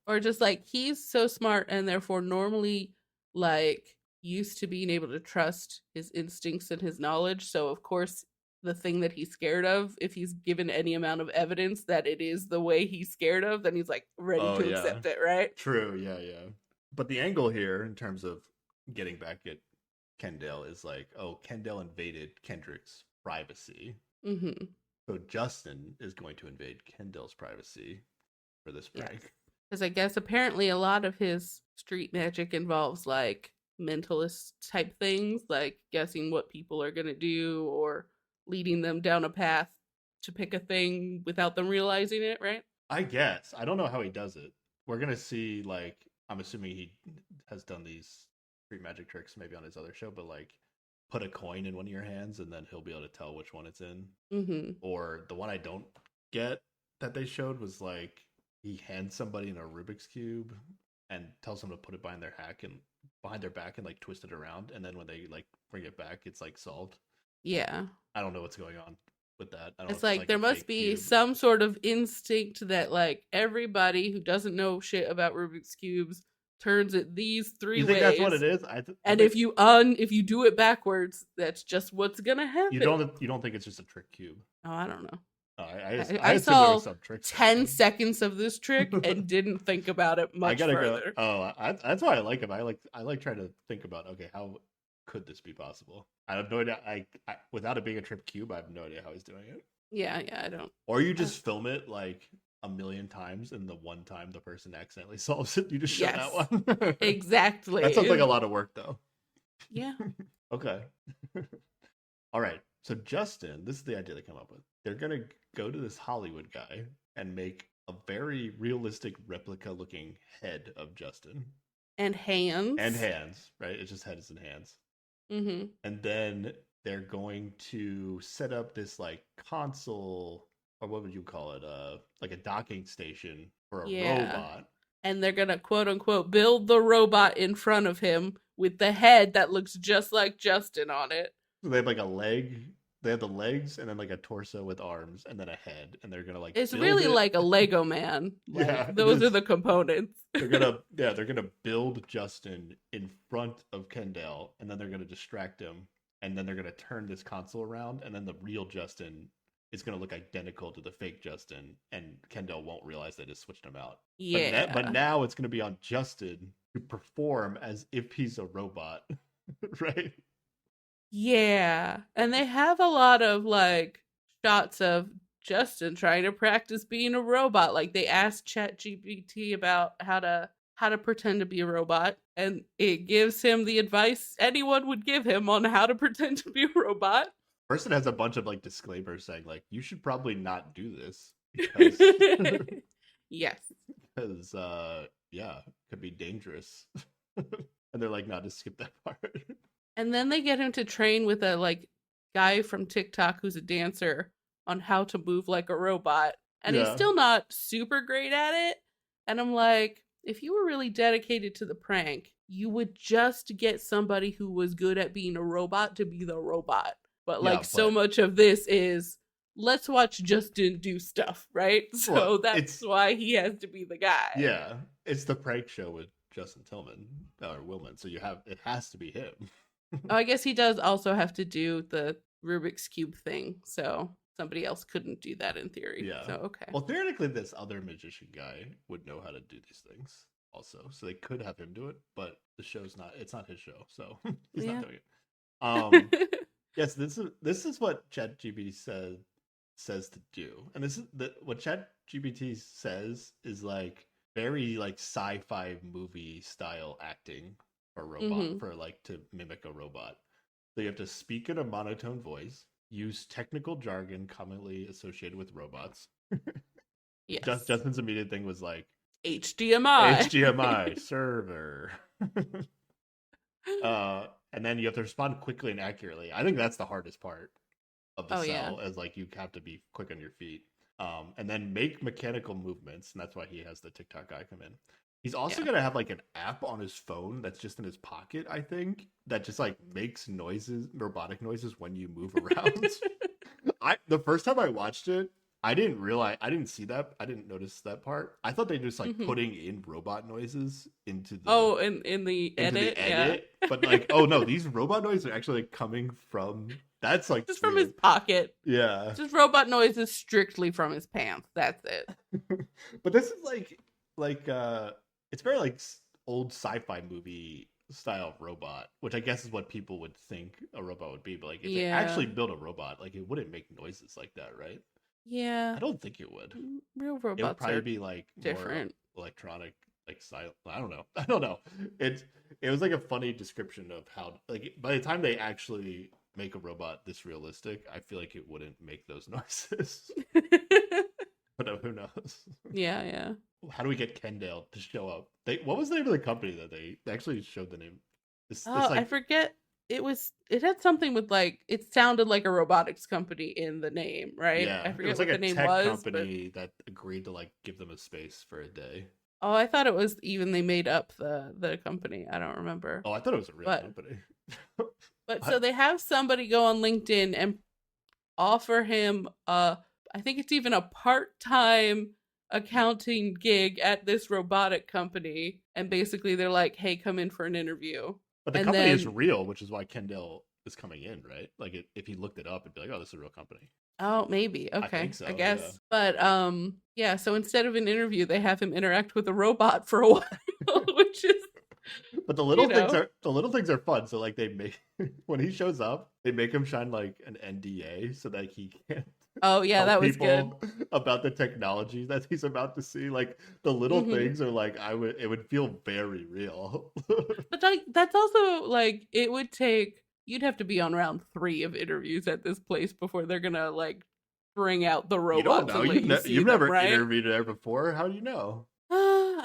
Or just like he's so smart and therefore normally like used to being able to trust his instincts and his knowledge. So of course the thing that he's scared of, if he's given any amount of evidence that it is the way he's scared of, then he's like ready Oh to yeah. accept it, right? True, yeah, yeah. But the angle here in terms of getting back at Kendall is like, oh, Kendall invaded Kendrick's privacy. Mm-hmm. So Justin is going to invade Kendall's privacy for this Yes. prank. Because I guess apparently a lot of his street magic involves like mentalist type things, like guessing what people are going to do or leading them down a path to pick a thing without them realizing it, right? I guess. I don't know how he does it. We're gonna see like I'm assuming he has done these street magic tricks maybe on his other show, but like put a coin in one of your hands and then he'll be able to tell which one it's in. Mm-hmm. Or the one I don't get that they showed was like he hands somebody in a Rubik's cube and tells them to put it behind their back and like twist it around, and then when they like bring it back, it's like solved. Yeah. I don't know what's going on with that. I don't know It's if it's like like there a must fake be cube. some sort of instinct that like everybody who doesn't know shit about Rubik's cubes turns it these three You think that's what it ways. is? I And think if you do it backwards, that's just what's gonna happen. you don't think it's just a trick cube. Oh, I don't know. I I assume there was saw some tricks going 10 seconds of this trick on. and didn't think about it I much gotta go. further. That's why I like him. I like trying to think about okay, how could this be possible? I have no idea. Without it being a trip cube, I have no idea how he's doing it. Yeah, I don't. Or you just film it like a million times, and the one time the person accidentally solves it, you just show that Yes, one. That sounds like a exactly. lot of work, though. Yeah. Okay. All right. So Justin, this is the idea they come up with. They're gonna go to this Hollywood guy and make a very realistic replica looking head of Justin And and hands. hands, right? It's just heads and hands. Mm-hmm. And then they're going to set up this like console, or what would you call it? Like a docking station for a Yeah. robot. And they're gonna quote unquote build the robot in front of him with the head that looks just like Justin on it. So they have like a leg. They have the legs and then like a torso with arms and then a head, and they're gonna like It's build really it. like a Lego man. Like Yeah, it those are is. the components. They're gonna build Justin in front of Kendall, and then they're gonna distract him, and then they're gonna turn this console around, and then the real Justin is gonna look identical to the fake Justin, and Kendall won't realize they just switched him out. But Yeah. now it's gonna be on Justin to perform as if he's a robot, right? Yeah. And they have a lot of like shots of Justin trying to practice being a robot. Like they asked ChatGPT about how to pretend to be a robot, and it gives him the advice anyone would give him on how to pretend to be a robot. First, it has a bunch of like disclaimers saying like you should probably not do this because Yes. because yeah, it could be dangerous. And they're like, no, just skip that part. And then they get him to train with a like guy from TikTok who's a dancer on how to move like a robot. And he's Yeah. still not super great at it. And I'm like, if you were really dedicated to the prank, you would just get somebody who was good at being a robot to be the robot. But Yeah, like so but much of this is let's watch Justin do stuff, right? well, So that's it's why he has to be the guy. yeah, it's the prank show with Justin Tillman or Willman, so it has to be him. Oh, I guess he does also have to do the Rubik's Cube thing. So somebody else couldn't do that in theory. Yeah. So, okay. Well, theoretically, this other magician guy would know how to do these things also, so they could have him do it. But the show's not. It's not his show, so he's Yeah. not doing it. Yes, this is what ChatGPT says to do, and what ChatGPT says is like very like sci-fi movie style acting for a robot hmm for like to mimic a robot. So you have to speak in a monotone voice, use technical jargon commonly associated with robots, Yes. Justin's immediate thing was like HDMI. HDMI server. And then you have to respond quickly and accurately. I think that's the hardest part of the Oh yeah. cell, as like you have to be quick on your feet. And then make mechanical movements, and that's why he has the TikTok guy come in. He's also Yeah. gonna have like an app on his phone that's just in his pocket, I think, that just like makes noises, robotic noises when you move around. I the first time I watched it, I didn't realize I didn't see that. I didn't notice that part. I thought they just like Hmm. putting in robot noises Oh, in the into the edit, yeah. edit, but like, oh no, these robot noises are actually like, coming from. That's like Just from his weird. pocket. Yeah, Just robot noises strictly from his pants. That's it. but this is like it's very like old sci-fi movie style of robot, which I guess is what people would think a robot would be. But like, if they Yeah. actually built a robot, like it wouldn't make noises like that, right? Yeah. I don't think it would. Real It would robots probably are be like more different. electronic, like silent. I don't know. I don't know. It was like a funny description of how like by the time they actually make a robot this realistic, I feel like it wouldn't make those noises. But who knows? Yeah, yeah. How do we get Kendall to show up? What was the name of the company that they actually showed the name? This Oh, I like forget. It had something with like it sounded like a robotics company in the name, right? yeah, I it was forget like what a the name tech was, but company that agreed to like give them a space for a day. oh, I thought it was even they made up the company. I don't remember. Oh, I thought it was a real But company. but so I, they have somebody go on LinkedIn and offer him I think it's even a part-time accounting gig at this robotic company, and basically they're like, "Hey, come in for an interview." but the And company is then real, which is why Kendall is coming in, right? Like if he looked it up, it'd be like, oh, this is a real company. oh, maybe. I think Okay. I so. Yeah. guess. But yeah, so instead of an interview, they have him interact with a robot for a while, which is, But you know. the little things are fun. So like they make when he shows up, they make him sign like an NDA so that he can't Oh, yeah, tell that was good. people about the technology that he's about to see. Like the little Mhm. things are like it would feel very real. But like that's also like it would take you'd have to be on round 3 of interviews at this place before they're going to like bring out the You don't robots know. and let you see You've them, never right? interviewed there before. How do you know?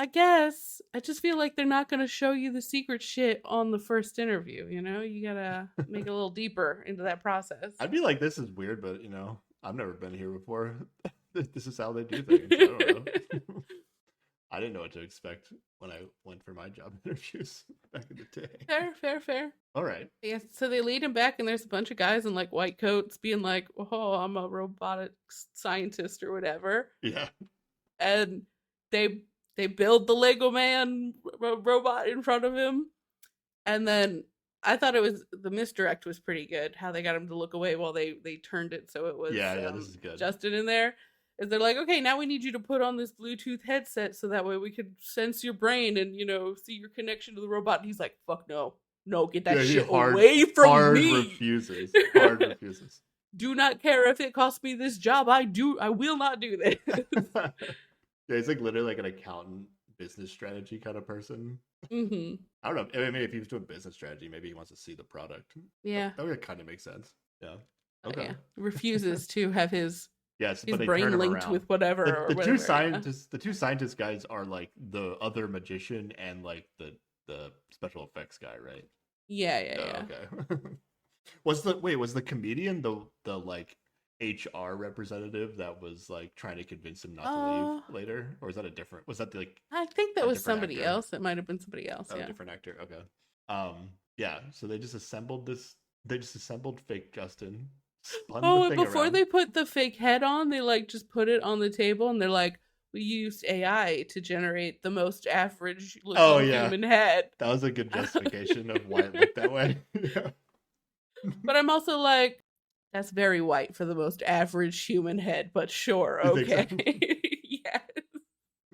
I guess. I just feel like they're not going to show you the secret shit on the first interview, you know? You got to make it a little deeper into that process. I'd be like, this is weird, but I've never been here before. This is how they do things. I don't know. I didn't know what to expect when I went for my job interviews back in the day. Fair, fair, fair. All right. Yeah, so they lead him back, and there's a bunch of guys in like white coats being like, "Oh, I'm a robotics scientist or whatever," Yeah. and they they build the Lego Man robot in front of him, and then I thought it was the misdirect was pretty good. How they got him to look away while they turned it so it was Yeah, yeah, this is good. Justin in there. Is they're like, okay, now we need you to put on this Bluetooth headset so that way we could sense your brain and see your connection to the robot. And he's like, fuck no, no, get that Yeah, he shit away from hard me. refuses. Hard refuses. Do not care if it costs me this job. I will not do this. Yeah, he's like literally like an accountant business strategy kind of person. Hmm. I don't know. I mean, maybe if he was doing business strategy, maybe he wants to see the product. Yeah. That would kind of make sense. Yeah. Okay. Yeah. Refuses to have his Yes, but they turn brain him linked around. with whatever or The whatever. the two scientist guys are like the other magician and like the special effects guy, right? Yeah, yeah, Oh, yeah. okay. Was the comedian the like HR representative that was like trying to convince him not to leave later, or is that a different? Was that like I think that a was different somebody actor? else. It might have been somebody else. Oh, a Yeah. different actor. Okay. Yeah. So they just assembled this. They just assembled fake Justin, spun Oh, the and thing before around. they put the fake head on, they like just put it on the table and they're like, we used AI to generate the most average Oh looking yeah, human head. that was a good justification of why it looked that way. Yeah. But I'm also like, that's very white for the most average human head, but sure, You think so? okay. Yes.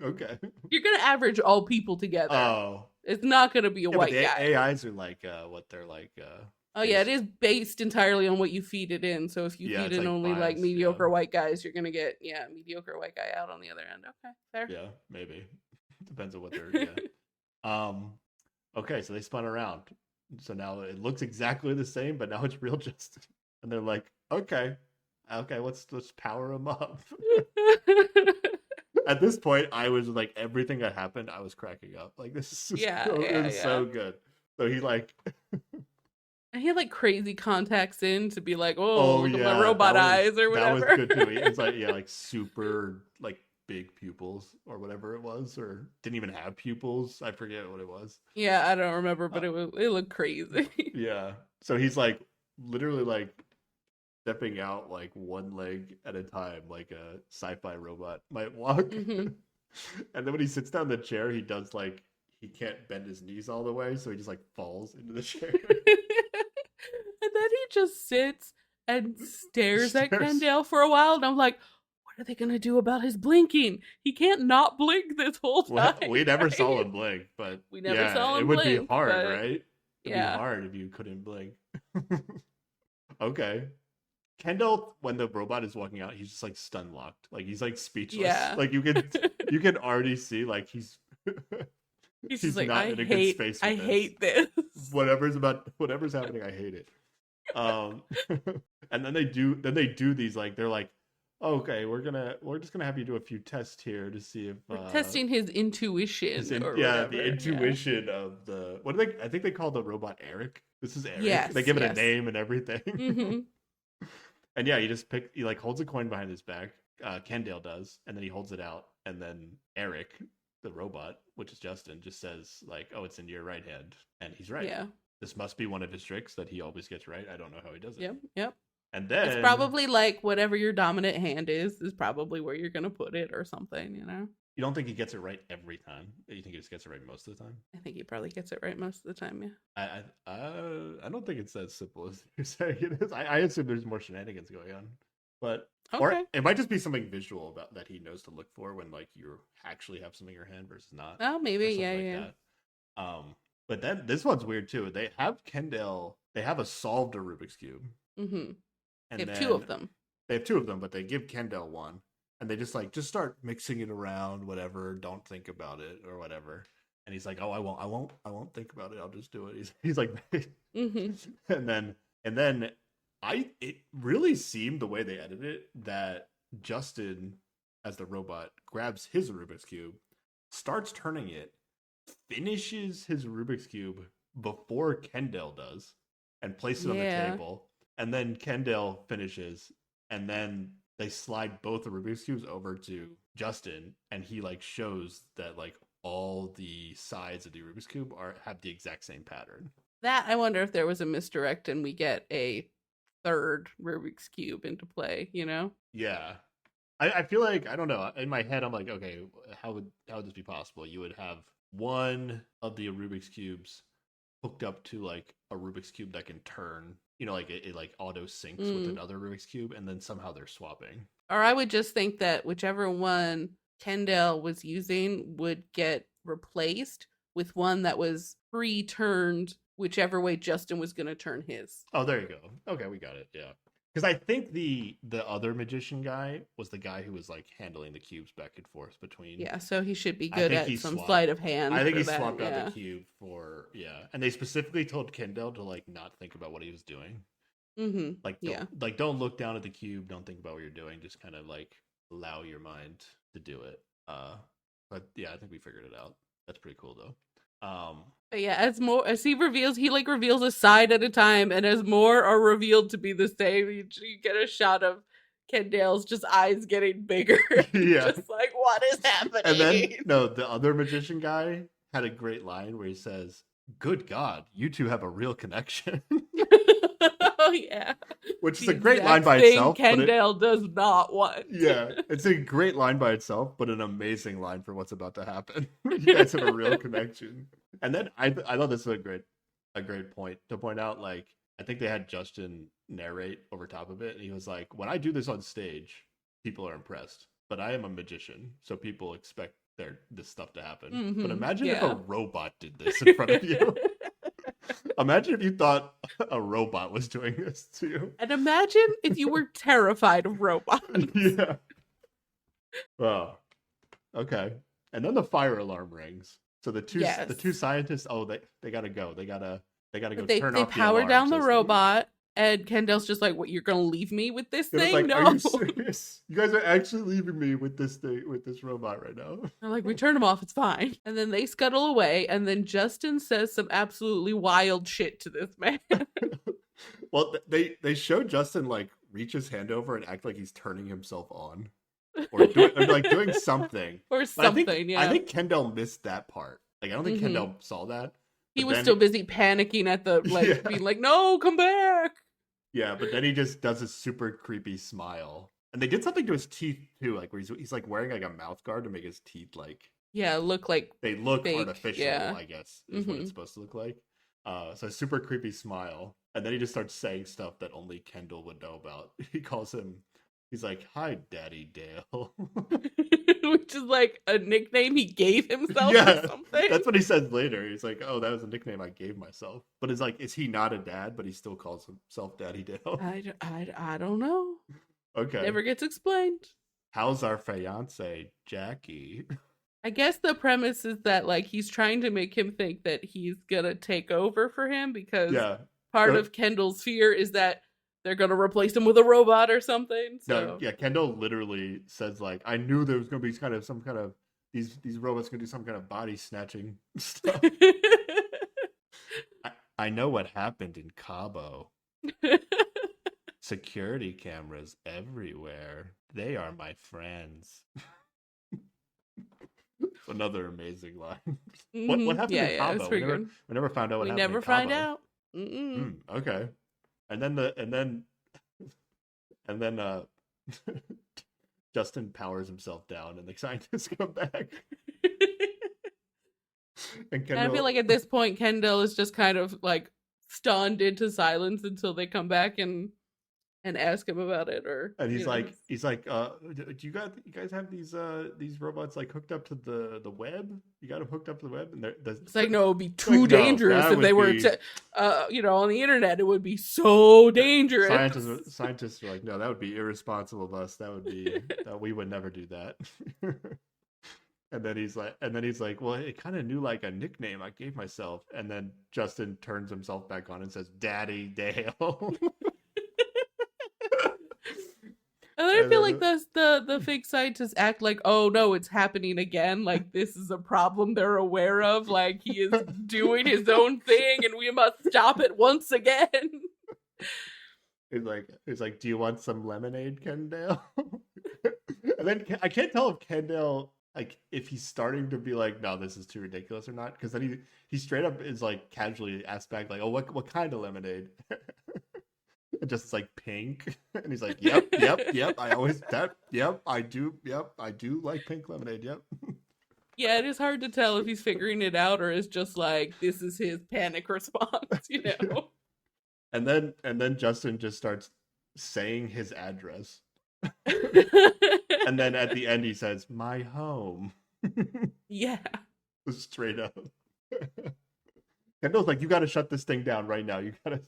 Okay. You're gonna average all people together. Oh. It's not gonna be a Yeah, but white the guy. AIs are like what they're like. Oh yeah, it is based entirely on what you feed it in. So if you Yeah, feed it's in like only like biased, mediocre yeah. white guys, you're gonna get mediocre white guy out on the other end. Okay, fair. Yeah, maybe. Depends on what they're. Yeah. Okay, so they spun around. So now it looks exactly the same, but now it's real Justin. And they're like, okay, let's power him up. At this point, I was like, everything that happened, I was cracking up. Like, this is just Yeah, so, it yeah, was yeah. so good. So he like, And he had like crazy contacts in to be like, oh, oh look at my yeah, robot eyes or that was whatever. good too. It's like, yeah, like super like big pupils or whatever it was, or didn't even have pupils. I forget what it was. Yeah, I don't remember, Uh, but it looked crazy. yeah. So he's like literally like stepping out like one leg at a time, like a sci-fi robot might walk. hmm And then when he sits down in the chair, he does like he can't bend his knees all the way, so he just like falls into the chair. And then he just sits and stares at Stares. Kendall for a while, and I'm like, what are they gonna do about his blinking? He can't not blink this whole Well, time, we never saw right? him blink, but We never yeah, saw it him would be blink, hard, but right? It'd be yeah. hard if you couldn't blink. Okay. Kendall, when the robot is walking out, he's just like stun locked. Like he's like speechless. Yeah. Like you can already see like he's He's just he's like, not in a good space I with this. hate this. Whatever's happening, I hate it. Um and then they do these like they're like, okay, we're just gonna have you do a few tests here to see if We're testing his intuition or yeah, whatever. the intuition of the what do they I think they call the robot Eric. This is Eric. Yes, They give it a yes. name and everything. Mm-hmm. And yeah, he like holds a coin behind his back. Kendall does, and then he holds it out, and then Eric, the robot, which is Justin, just says like, "Oh, it's in your right hand," and he's right. Yeah. This must be one of his tricks that he always gets right. I don't know how he does it. Yep. Yep. And It's then probably like whatever your dominant hand is probably where you're gonna put it or something, you know? you don't think he gets it right every time. You think he just gets it right most of the time. I think he probably gets it right most of the time, yeah. I don't think it's as simple as you're saying it is. I assume there's more shenanigans going on, but or Okay. it might just be something visual about that he knows to look for when like you actually have something in your hand versus not, Oh, or maybe, something yeah, like yeah. that. But then this one's weird too. They have Kendall. They have a solved a Rubik's cube, Mm-hmm. and They have two then of them. they have two of them, but they give Kendall one, and they just start mixing it around, whatever. Don't think about it or whatever. And he's like, "Oh, I won't think about it. I'll just do it." He's like, Mm-hmm. and then it really seemed the way they edited it that Justin, as the robot, grabs his Rubik's cube, starts turning it, finishes his Rubik's cube before Kendall does, and places it on the Yeah. table, and then Kendall finishes, and then they slide both the Rubik's cubes over to Justin, and he like shows that like all the sides of the Rubik's cube have the exact same pattern. That I wonder if there was a misdirect and we get a third Rubik's Cube into play, you know? Yeah. I feel like I don't know. In my head, I'm like, okay, how would this be possible? You would have one of the Rubik's cubes hooked up to like a Rubik's cube that can turn, like it like auto syncs with another Rubik's cube, and then somehow they're swapping. Or I would just think that whichever one Kendall was using would get replaced with one that was pre-turned whichever way Justin was going to turn his. Oh, there you go. Okay, we got it. Yeah. Because I think the other magician guy was the guy who was like handling the cubes back and forth between. Yeah, so he should be good at some sleight of hand. I think he that, swapped yeah. out the cube for and they specifically told Kendall to like not think about what he was doing. Mm-hmm. Like don't look down at the cube. Don't think about what you're doing. Just kind of like allow your mind to do it. But yeah, I think we figured it out. That's pretty cool though. But yeah, as he reveals a side at a time, and as more are revealed to be the same, you get a shot of Kendall's just eyes getting bigger. Yeah, just like what is happening? And then the other magician guy had a great line where he says, "Good God, you two have a real connection." Oh yeah, which is a great line by itself. Kendall does not want. Yeah, it's a great line by itself, but an amazing line for what's about to happen. You guys have a real connection. And then I thought this was a great point to point out. Like I think they had Justin narrate over top of it, and he was like, "When I do this on stage, people are impressed, but I am a magician, so people expect this stuff to happen. Mm-hmm. But imagine if a robot did this in front of you." Imagine if you thought a robot was doing this to you. And imagine if you were terrified of robots. Yeah. Well, okay. And then the fire alarm rings. So the two scientists, they gotta go. They gotta go They turn off the power alarm down the system. robot, And Kendall's just like, what, you're gonna leave me with this It was thing? like, are No. you serious? You guys are actually leaving me with this thing, with this robot right now. They're like, we turn him off, it's fine. And then they scuttle away, and then Justin says some absolutely wild shit to this man. Well, they show Justin like reach his hand over and act like he's turning himself on, or like doing something. Or But something, yeah. I think Kendall missed that part. Like I don't think Kendall saw that. He But was then still busy panicking at the, like, being like, no, come back. Yeah, but then he just does a super creepy smile. And they did something to his teeth too, like where he's like wearing like a mouth guard to make his teeth like Look like they look fake, artificial, yeah. I guess, is what it's supposed to look like. So a super creepy smile. And then he just starts saying stuff that only Kendall would know about. He calls him, he's like, "Hi, Daddy Dale." Which is like a nickname he gave himself or something. That's what he says later. He's like, "Oh, that was a nickname I gave myself." But it's like, is he not a dad? But he still calls himself Daddy Dale. I don't know. Okay. Never gets explained. How's our fiance, Jackie? I guess the premise is that like he's trying to make him think that he's gonna take over for him because part of Kendall's fear is that they're gonna replace him with a robot or something. So. No, yeah, Kendall literally says like, "I knew there was gonna be some kind of these robots gonna do some kind of body snatching stuff." I know what happened in Cabo. Security cameras everywhere. They are my friends. Another amazing line. What happened in Cabo? We never found out what happened in Cabo. We never find out. Okay. And then Justin powers himself down and the scientists come back. And I feel like at this point Kendall is just kind of like stunned into silence until they come back and ask him about it, and he's like, do you guys have these robots like hooked up to the web? You got them hooked up to the web, and it's like, no, it would be too dangerous if they were on the internet. It would be so dangerous. Scientists are like, no, that would be irresponsible of us. That would be we would never do that. And then he's like, well, it kind of knew like a nickname I gave myself. And then Justin turns himself back on and says, "Daddy Dale." And then I feel like the fake scientists act like, oh no, it's happening again. Like this is a problem they're aware of. Like he is doing his own thing, and we must stop it once again. It's like, do you want some lemonade, Kendall? And then I can't tell if Kendall, like, if he's starting to be like, no, this is too ridiculous or not, because then he straight up is like casually asked back, like, oh, what kind of lemonade? Just like pink, and he's like, yep, I do like pink lemonade, yep. Yeah, it is hard to tell if he's figuring it out or is just like, this is his panic response, you know. And then Justin just starts saying his address. And then at the end he says, "My home." Yeah. Straight up. Kendall's like, you gotta shut this thing down right now. You gotta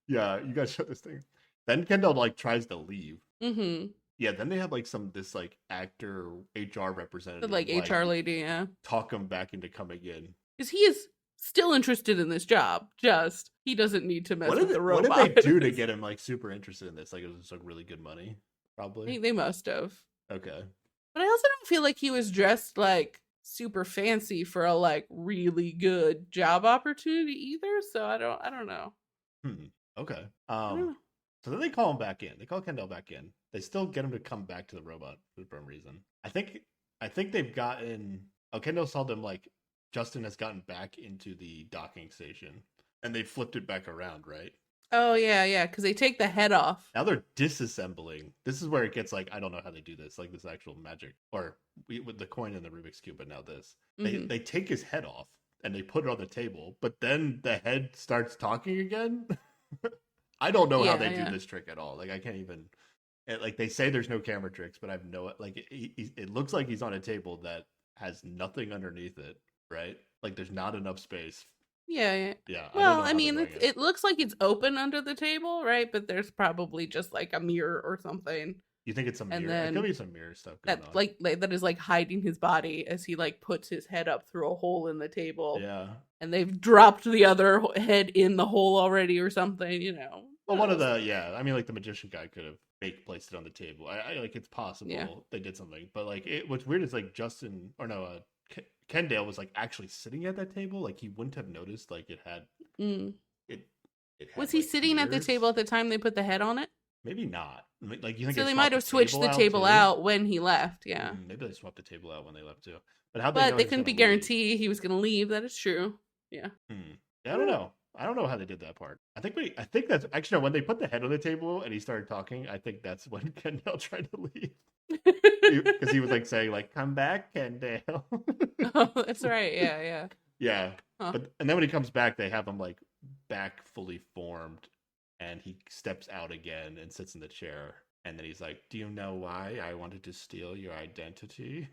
Yeah, you gotta shut this thing. Then Kendall like tries to leave. Mm-hmm. Yeah, then they have like this like actor HR representative, like HR lady, yeah, talk him back into coming in. Because he is still interested in this job. Just he doesn't need to mess with the robot. What did they do to get him like super interested in this? Like it was just like really good money, probably. I think they must have. Okay. But I also don't feel like he was dressed like super fancy for a like really good job opportunity either. So I don't know. Okay. So then they call him back in. They call Kendall back in. They still get him to come back to the robot for some reason. I think they've gotten. Oh, Kendall saw them like Justin has gotten back into the docking station, and they flipped it back around, right? Oh yeah, because they take the head off. Now they're disassembling. This is where it gets like, I don't know how they do this, like this actual magic, or with the coin and the Rubik's Cube, but now this. They take his head off and they put it on the table, but then the head starts talking again. I don't know how they do this trick at all. Like I can't even. Like they say there's no camera tricks, but I've no like it looks like he's on a table that has nothing underneath it, right? Like there's not enough space. Yeah. Well, I mean, it looks like it's open under the table, right? But there's probably just like a mirror or something. You think it's some and mirror? It could then be some mirror stuff going that on. like that is like hiding his body as he like puts his head up through a hole in the table, Yeah. and they've dropped the other head in the hole already or something. Well, one of the I mean, like the magician guy could have fake placed it on the table. I like it's Yeah. possible they did something, but like what's weird is like Justin or no, Kendall was like actually sitting at that table. Like he wouldn't have noticed like Mm. it it Was had he like sitting at the table mirrors. at the time they put the head on it? Maybe not. Like you think So they they might swapped the have switched table the out table too? out when he left. Yeah. Maybe they swapped the table out when they left too. But how'd they But know they he was couldn't gonna be leave? guaranteed he was going to leave. That is true. Yeah. Yeah, I don't know. I don't know how they did that part. I think that's actually no, when they put the head on the table and he started talking. I think that's when Kendall tried to leave because he was like saying like "Come back, Kendall." Oh, that's right. Yeah, yeah. Yeah, Huh. but and then when he comes back, they have him like back fully formed, and he steps out again and sits in the chair. And then he's like, "Do you know why I wanted to steal your identity?"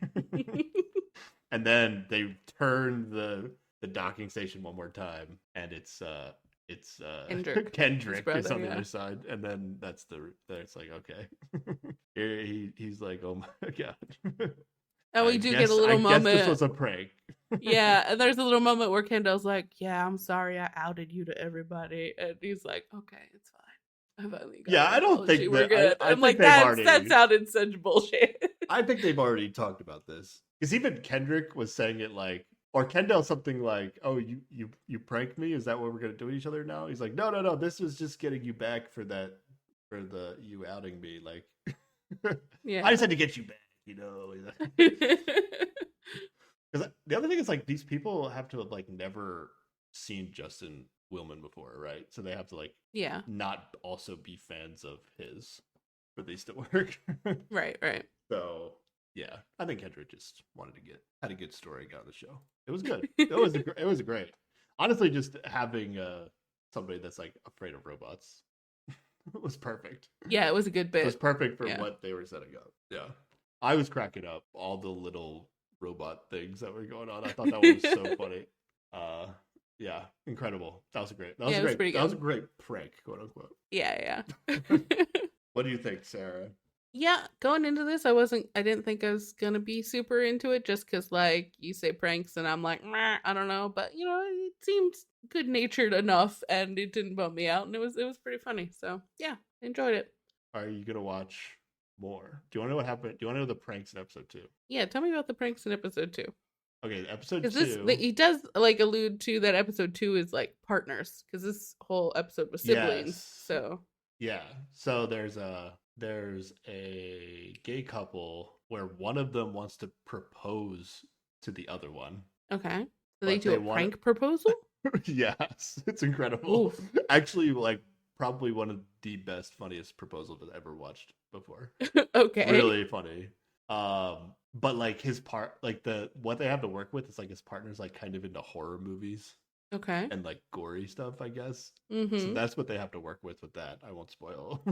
And then they turn the docking station one more time, and it's Kendrick, his Kendrick is brother, on the yeah. other side, and then that's it's like okay, he's like, oh my god, And we do get a I little guess this moment. was a prank. Yeah, and there's a little moment where Kendall's like, "Yeah, I'm sorry I outed you to everybody," and he's like, "Okay, it's fine. I finally got Yeah, an I don't apology. think We're that good." I I'm think like, they've that already sounded such bullshit. I think they've already talked about this because even Kendrick was saying it like, or Kendall something like, "Oh, you pranked me? Is that what we're gonna do with each other now?" He's like, "No, no, no. This was just getting you back for that, for the you outing me. Like, I Yeah. just had to get you back, you know." Because the other thing is like these people have to have like never seen Justin Willman before, right? So they have to like Yeah. not also be fans of his for these to work. Right, right. So yeah, I think Kendrick just wanted to had a good story got on the show. It was good. It was great. Honestly, just having somebody that's like afraid of robots was perfect. Yeah, it was a good It was bit. perfect for Yeah. what they were setting up. Yeah, I was cracking up all the little robot things that were going on. I thought that was so funny. Uh, yeah, incredible. That was a great. That was Yeah, a it was great. pretty That was a good. great prank, quote unquote. Yeah, yeah. What do you think, Sarah? Yeah, going into this, I didn't think I was gonna be super into it just because, like, you say pranks, and I'm like, "Meh," I don't know, but it seemed good natured enough, and it didn't bum me out, and it was pretty funny. So yeah, enjoyed it. Are you gonna watch more? Do you want to know what happened? Do you want to know the pranks in episode 2? Yeah, tell me about the pranks in episode 2. Okay, episode Because two. he does like allude to that episode 2 is like partners, because this whole episode was siblings. Yes. So Yeah. So there's a gay couple where one of them wants to propose to the other one, okay, so they but do they a want prank proposal. yes, it's incredible. Oof. Actually, like probably one of the best, funniest proposals I've ever watched before. Okay. Really funny. But like his part, like what they have to work with is like his partner's like kind of into horror movies Okay. and like gory stuff, I guess. So Mm-hmm. that's what they have to work with that. I won't spoil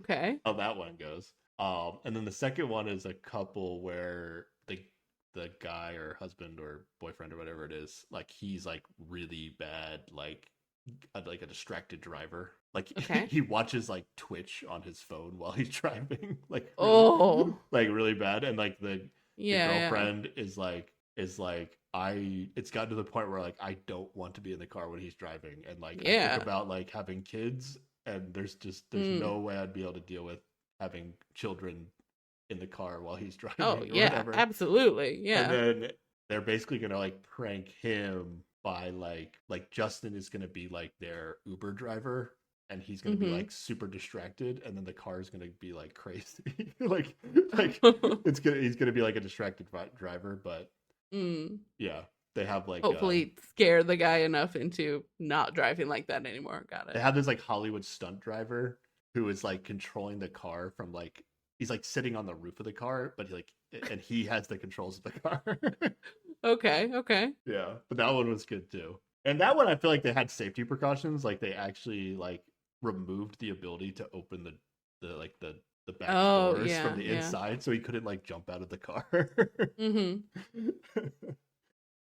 Okay. how that one goes. And then the second one is a couple where the guy or husband or boyfriend or whatever it is, like he's like really bad, like a distracted driver. Like Okay. he watches like Twitch on his phone while he's driving, Oh. like really bad. And like the Yeah, yeah. girlfriend is like it's gotten to the point where like I don't want to be in the car when he's driving, and like I think Yeah. about like having kids, and there's Mm. no way I'd be able to deal with having children in the car while he's Oh, driving or yeah, whatever. absolutely. And Yeah. then they're basically gonna like prank him by like Justin is gonna be like their Uber driver, and he's gonna be Mm-hmm. like super distracted, and then the car is gonna be like crazy, like he's gonna be like a distracted driver, but Mm. yeah, they have like Hopefully scare the guy enough into not driving like that anymore. Got they it. have this like Hollywood stunt driver who is like controlling the car from like he's like sitting on the roof of the car, but and he has the controls of the car. Okay, okay. Yeah, but that one was good too. And that one, I feel like they had safety precautions. Like they actually like removed the ability to open the back Oh, doors from yeah, the yeah. inside, so he couldn't like jump out of the car. Mm-hmm.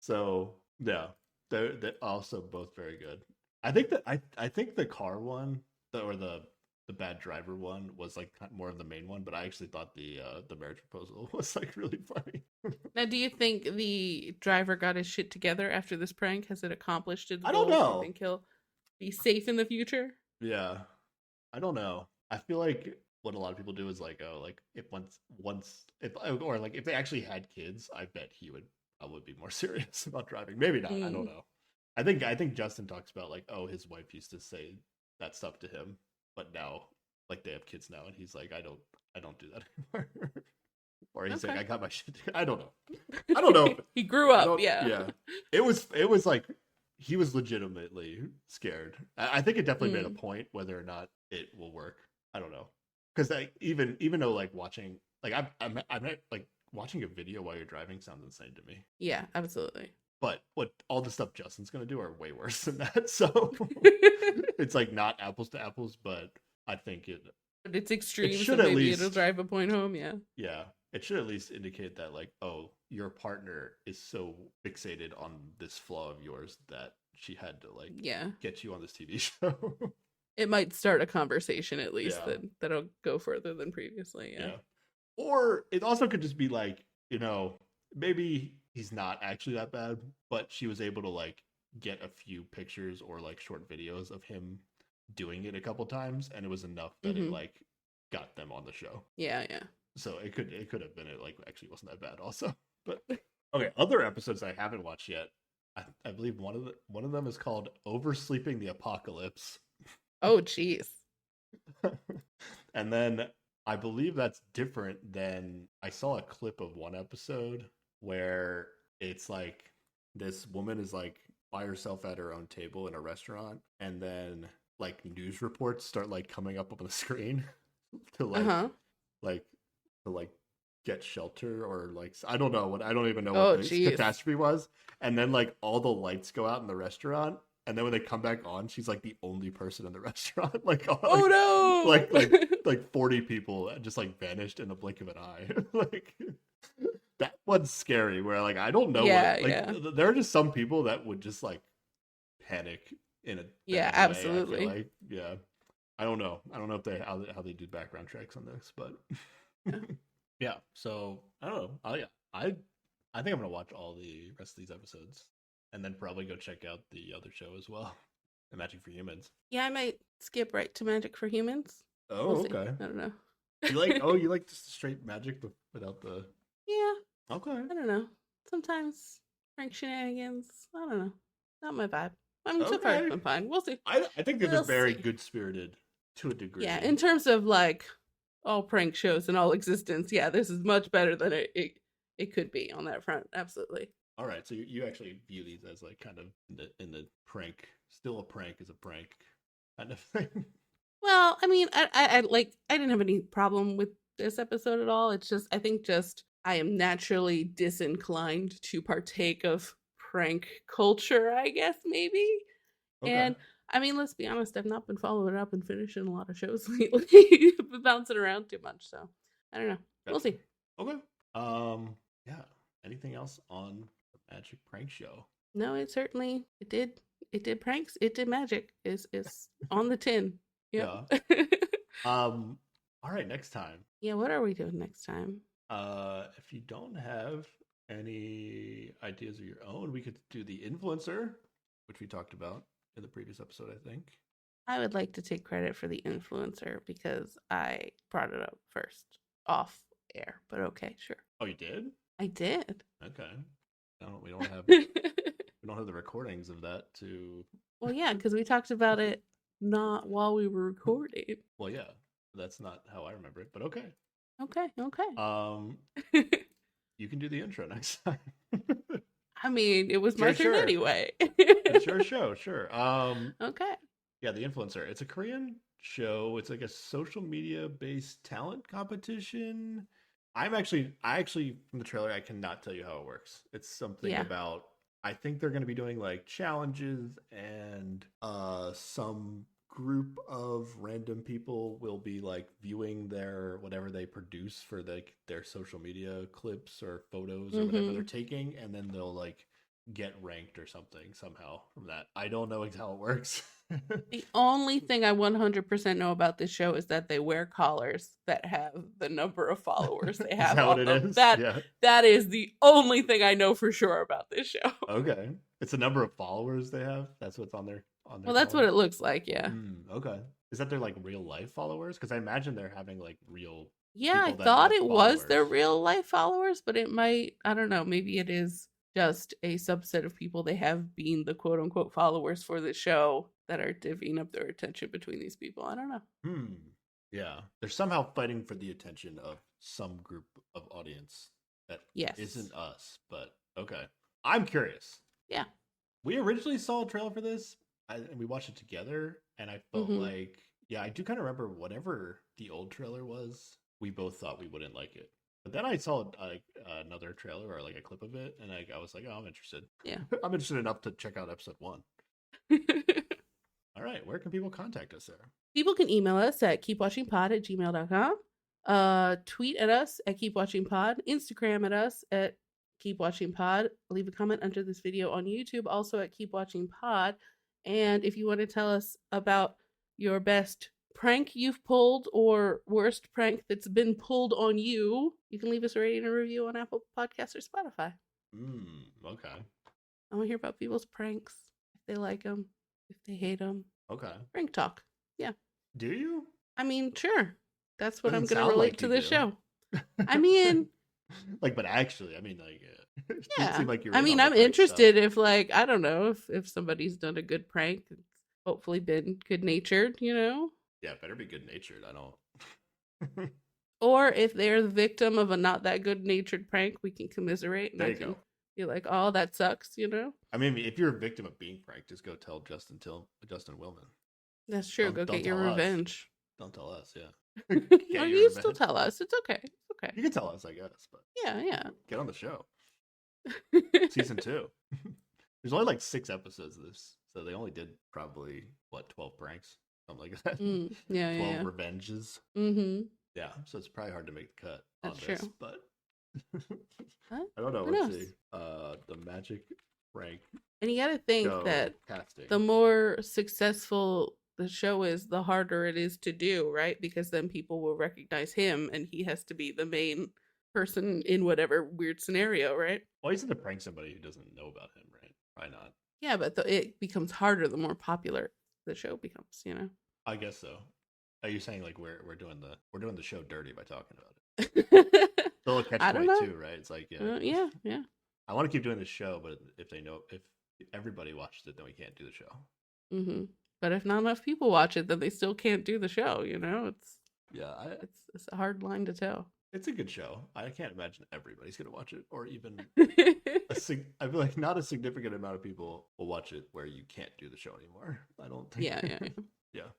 So yeah, they're also both very good. I think that I think the car one, or the bad driver one was like more of the main one, but I actually thought the marriage proposal was like really funny. Now, do you think the driver got his shit together after this prank? Has it accomplished its I don't goals? Do you know. think he'll be safe in the future? Yeah, I don't know. I feel like what a lot of people do is like, oh, like if once if or like if they actually had kids, I bet he would probably be more serious about driving. Maybe not. I don't Mm. know. I think Justin talks about like, oh, his wife used to say that stuff to him, but now like they have kids now, and he's like, I don't do that anymore. Or he's like, Okay. I got my shit. I don't know. I don't know. He grew I up, don't. yeah. Yeah, it was like he was legitimately scared. I think it definitely made a Mm. point. Whether or not it will work, I don't know. Because like even though like watching like I'm like watching a video while you're driving sounds insane to me. Yeah, absolutely. But what all the stuff Justin's gonna do are way worse than that. So it's like not apples to apples, but I think But it's it extreme, so should at maybe it'll least, drive a point home, yeah. yeah, it should at least indicate that like, oh, your partner is so fixated on this flaw of yours that she had to like Yeah. get you on this TV show. It might start a conversation at least Yeah, that'll go further than previously, yeah. yeah. Or it also could just be like, maybe he's not actually that bad, but she was able to like get a few pictures or like short videos of him doing it a couple times, and it was enough that it Hmm. like got them on the show. Yeah, yeah. So it could have been, it like actually wasn't that bad also. But okay, other episodes I haven't watched yet. I believe one of them is called Oversleeping the Apocalypse. Oh, jeez. And then I believe that's different than, I saw a clip of one episode where it's like this woman is like by herself at her own table in a restaurant, and then like news reports start like coming up on the screen to Uh-huh. like to like get shelter, or like I don't even know what Oh, the jeez. catastrophe was. And then like all the lights go out in the restaurant, and then when they come back on, she's like the only person in the restaurant. Like Oh like no. like like 40 people just like vanished in the blink of an eye. Like that one's scary, where like I don't know what, Yeah, like yeah. there are just some people that would just like panic in a Yeah, bad way, I feel absolutely. like. Yeah. I don't know if they how they do background checks on this, but Yeah. yeah. So I don't know. Yeah, I think I'm gonna watch all the rest of these episodes, and then probably go check out the other show as well, The Magic for Humans. Yeah, I might skip right to Magic for Humans. We'll Oh, see. okay. I don't know. You like just straight magic without the. Yeah, Okay. I don't know. Sometimes prank shenanigans. I don't know. Not my vibe. I mean, so far it's Okay. been fine. We'll see. I think they're We'll very see. good spirited to a Yeah, degree. in terms of like all prank shows in all existence, yeah, this is much better than it could be on that front. Absolutely. All right, so you actually view these as like kind of in the prank, still a prank is a prank kind of thing. Well, I mean, I didn't have any problem with this episode at all. It's just I think just I am naturally disinclined to partake of prank culture, I guess maybe. Okay. And I mean, let's be honest, I've not been following up and finishing a lot of shows lately. I've been bouncing around too much, so I don't know. We'll Gotcha. see. Okay. Yeah. Anything else on the Magic Prank Show? No, it did pranks, it did magic. Is on the tin. Yep. Yeah. All right, next time. Yeah, what are we doing next time? If you don't have any ideas of your own, we could do the influencer, which we talked about in the previous episode, I think. I would like to take credit for the influencer because I brought it up first off air, but okay, sure. Oh, you did? I did. Okay. No, we don't have the recordings of that to. Well, yeah, because we talked about it not while we were recording. Well, yeah, that's not how I remember it, but okay. Okay, okay. You can do the intro next time. I mean, it was my turn Sure. anyway. It's your show, sure. Okay. Yeah, The Influencer. It's a Korean show. It's like a social media based talent competition. I actually from the trailer, I cannot tell you how it works. It's something Yeah. about, I think they're going to be doing like challenges, and some group of random people will be like viewing their whatever they produce for their social media clips or photos or whatever they're Mm-hmm. taking, and then they'll like get ranked or something somehow from that. I don't know how it works. The only thing I 100% know about this show is that they wear collars that have the number of followers they Is have that what on it them. is? Yeah. That is the only thing I know for sure about this show. Okay. It's the number of followers they have. That's what's on their Well, that's what it collars. looks like, yeah. Okay. Is that their like real life followers? Because I imagine they're having like real Yeah, I people that thought have it was their followers. real life followers, but it might, I don't know, maybe it is just a subset of people they have been the quote unquote followers for the show that are divvying up their attention between these people. I don't know. Hmm. Yeah. They're somehow fighting for the attention of some group of audience that Yes. isn't us. But okay. I'm curious. Yeah. We originally saw a trailer for this, and we watched it together, and I felt Mm-hmm. like, yeah, I do kind of remember whatever the old trailer was. We both thought we wouldn't like it, but then I saw like another trailer or like a clip of it, and I was like, oh, I'm interested. Yeah. I'm interested enough to check out episode 1. All right, where can people contact us there? People can email us at keepwatchingpod@gmail.com. Tweet at us at keepwatchingpod. Instagram at us at keepwatchingpod. Leave a comment under this video on YouTube, also at keepwatchingpod. And if you want to tell us about your best prank you've pulled or worst prank that's been pulled on you, you can leave us a rating and review on Apple Podcasts or Spotify. Okay. I want to hear about people's pranks, if they like them, if they hate them. Okay. Prank talk. Yeah. Do you? I mean, sure. That's what I'm Doesn't going to sound relate like to you this do. show. I mean, like, but actually, I mean, like, it didn't yeah. seem like you were I in mean, on the I'm prank interested stuff. if, like, I don't know, if somebody's done a good prank, it's hopefully been good natured, you know? Yeah, better be good natured. I don't. Or if they're the victim of a not that good natured prank, we can commiserate and There I you can go. be like, oh, that sucks, you know? I mean, if you're a victim of being pranked, just go tell Justin Willman. That's true. Go Don't get your tell us. Revenge. Don't tell us. Yeah. Or Get your you still revenge. tell us. It's okay. It's okay. You can tell us, I guess, but Yeah, get on the show. yeah. Season 2. There's only like 6 episodes of this, so they only did probably 12 pranks, something like that. Yeah, 12 yeah. revenges. Mm-hmm. Yeah, so it's probably hard to make the cut That's on this, true. but Huh? I don't know. Who Let's knows? see. The magic prank And you got to think show that casting. the more successful the show is, the harder it is to do, right? Because then people will recognize him and he has to be the main person in whatever weird scenario, right? Well, he's going to prank somebody who doesn't know about him, right? Why not? Yeah, but it becomes harder the more popular the show becomes, you know? I guess so. Are you saying like we're doing the show dirty by talking about it? Still a catch I don't know. 22, right? It's like Yeah. I want to keep doing the show, but if everybody watches it, then we can't do the show. Mm-hmm. But if not enough people watch it, then they still can't do the show, you know? It's a hard line to tell. It's a good show. I can't imagine everybody's gonna watch it, or even I feel like not a significant amount of people will watch it where you can't do the show anymore. I don't think. Yeah. Yeah.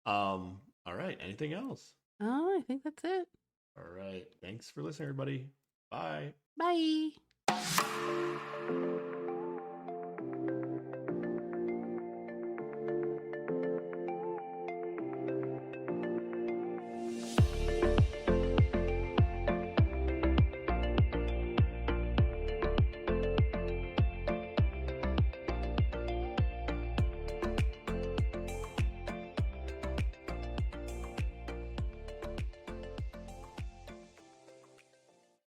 All right. Anything else? Oh, I think that's it. All right. Thanks for listening, everybody. Bye. Bye.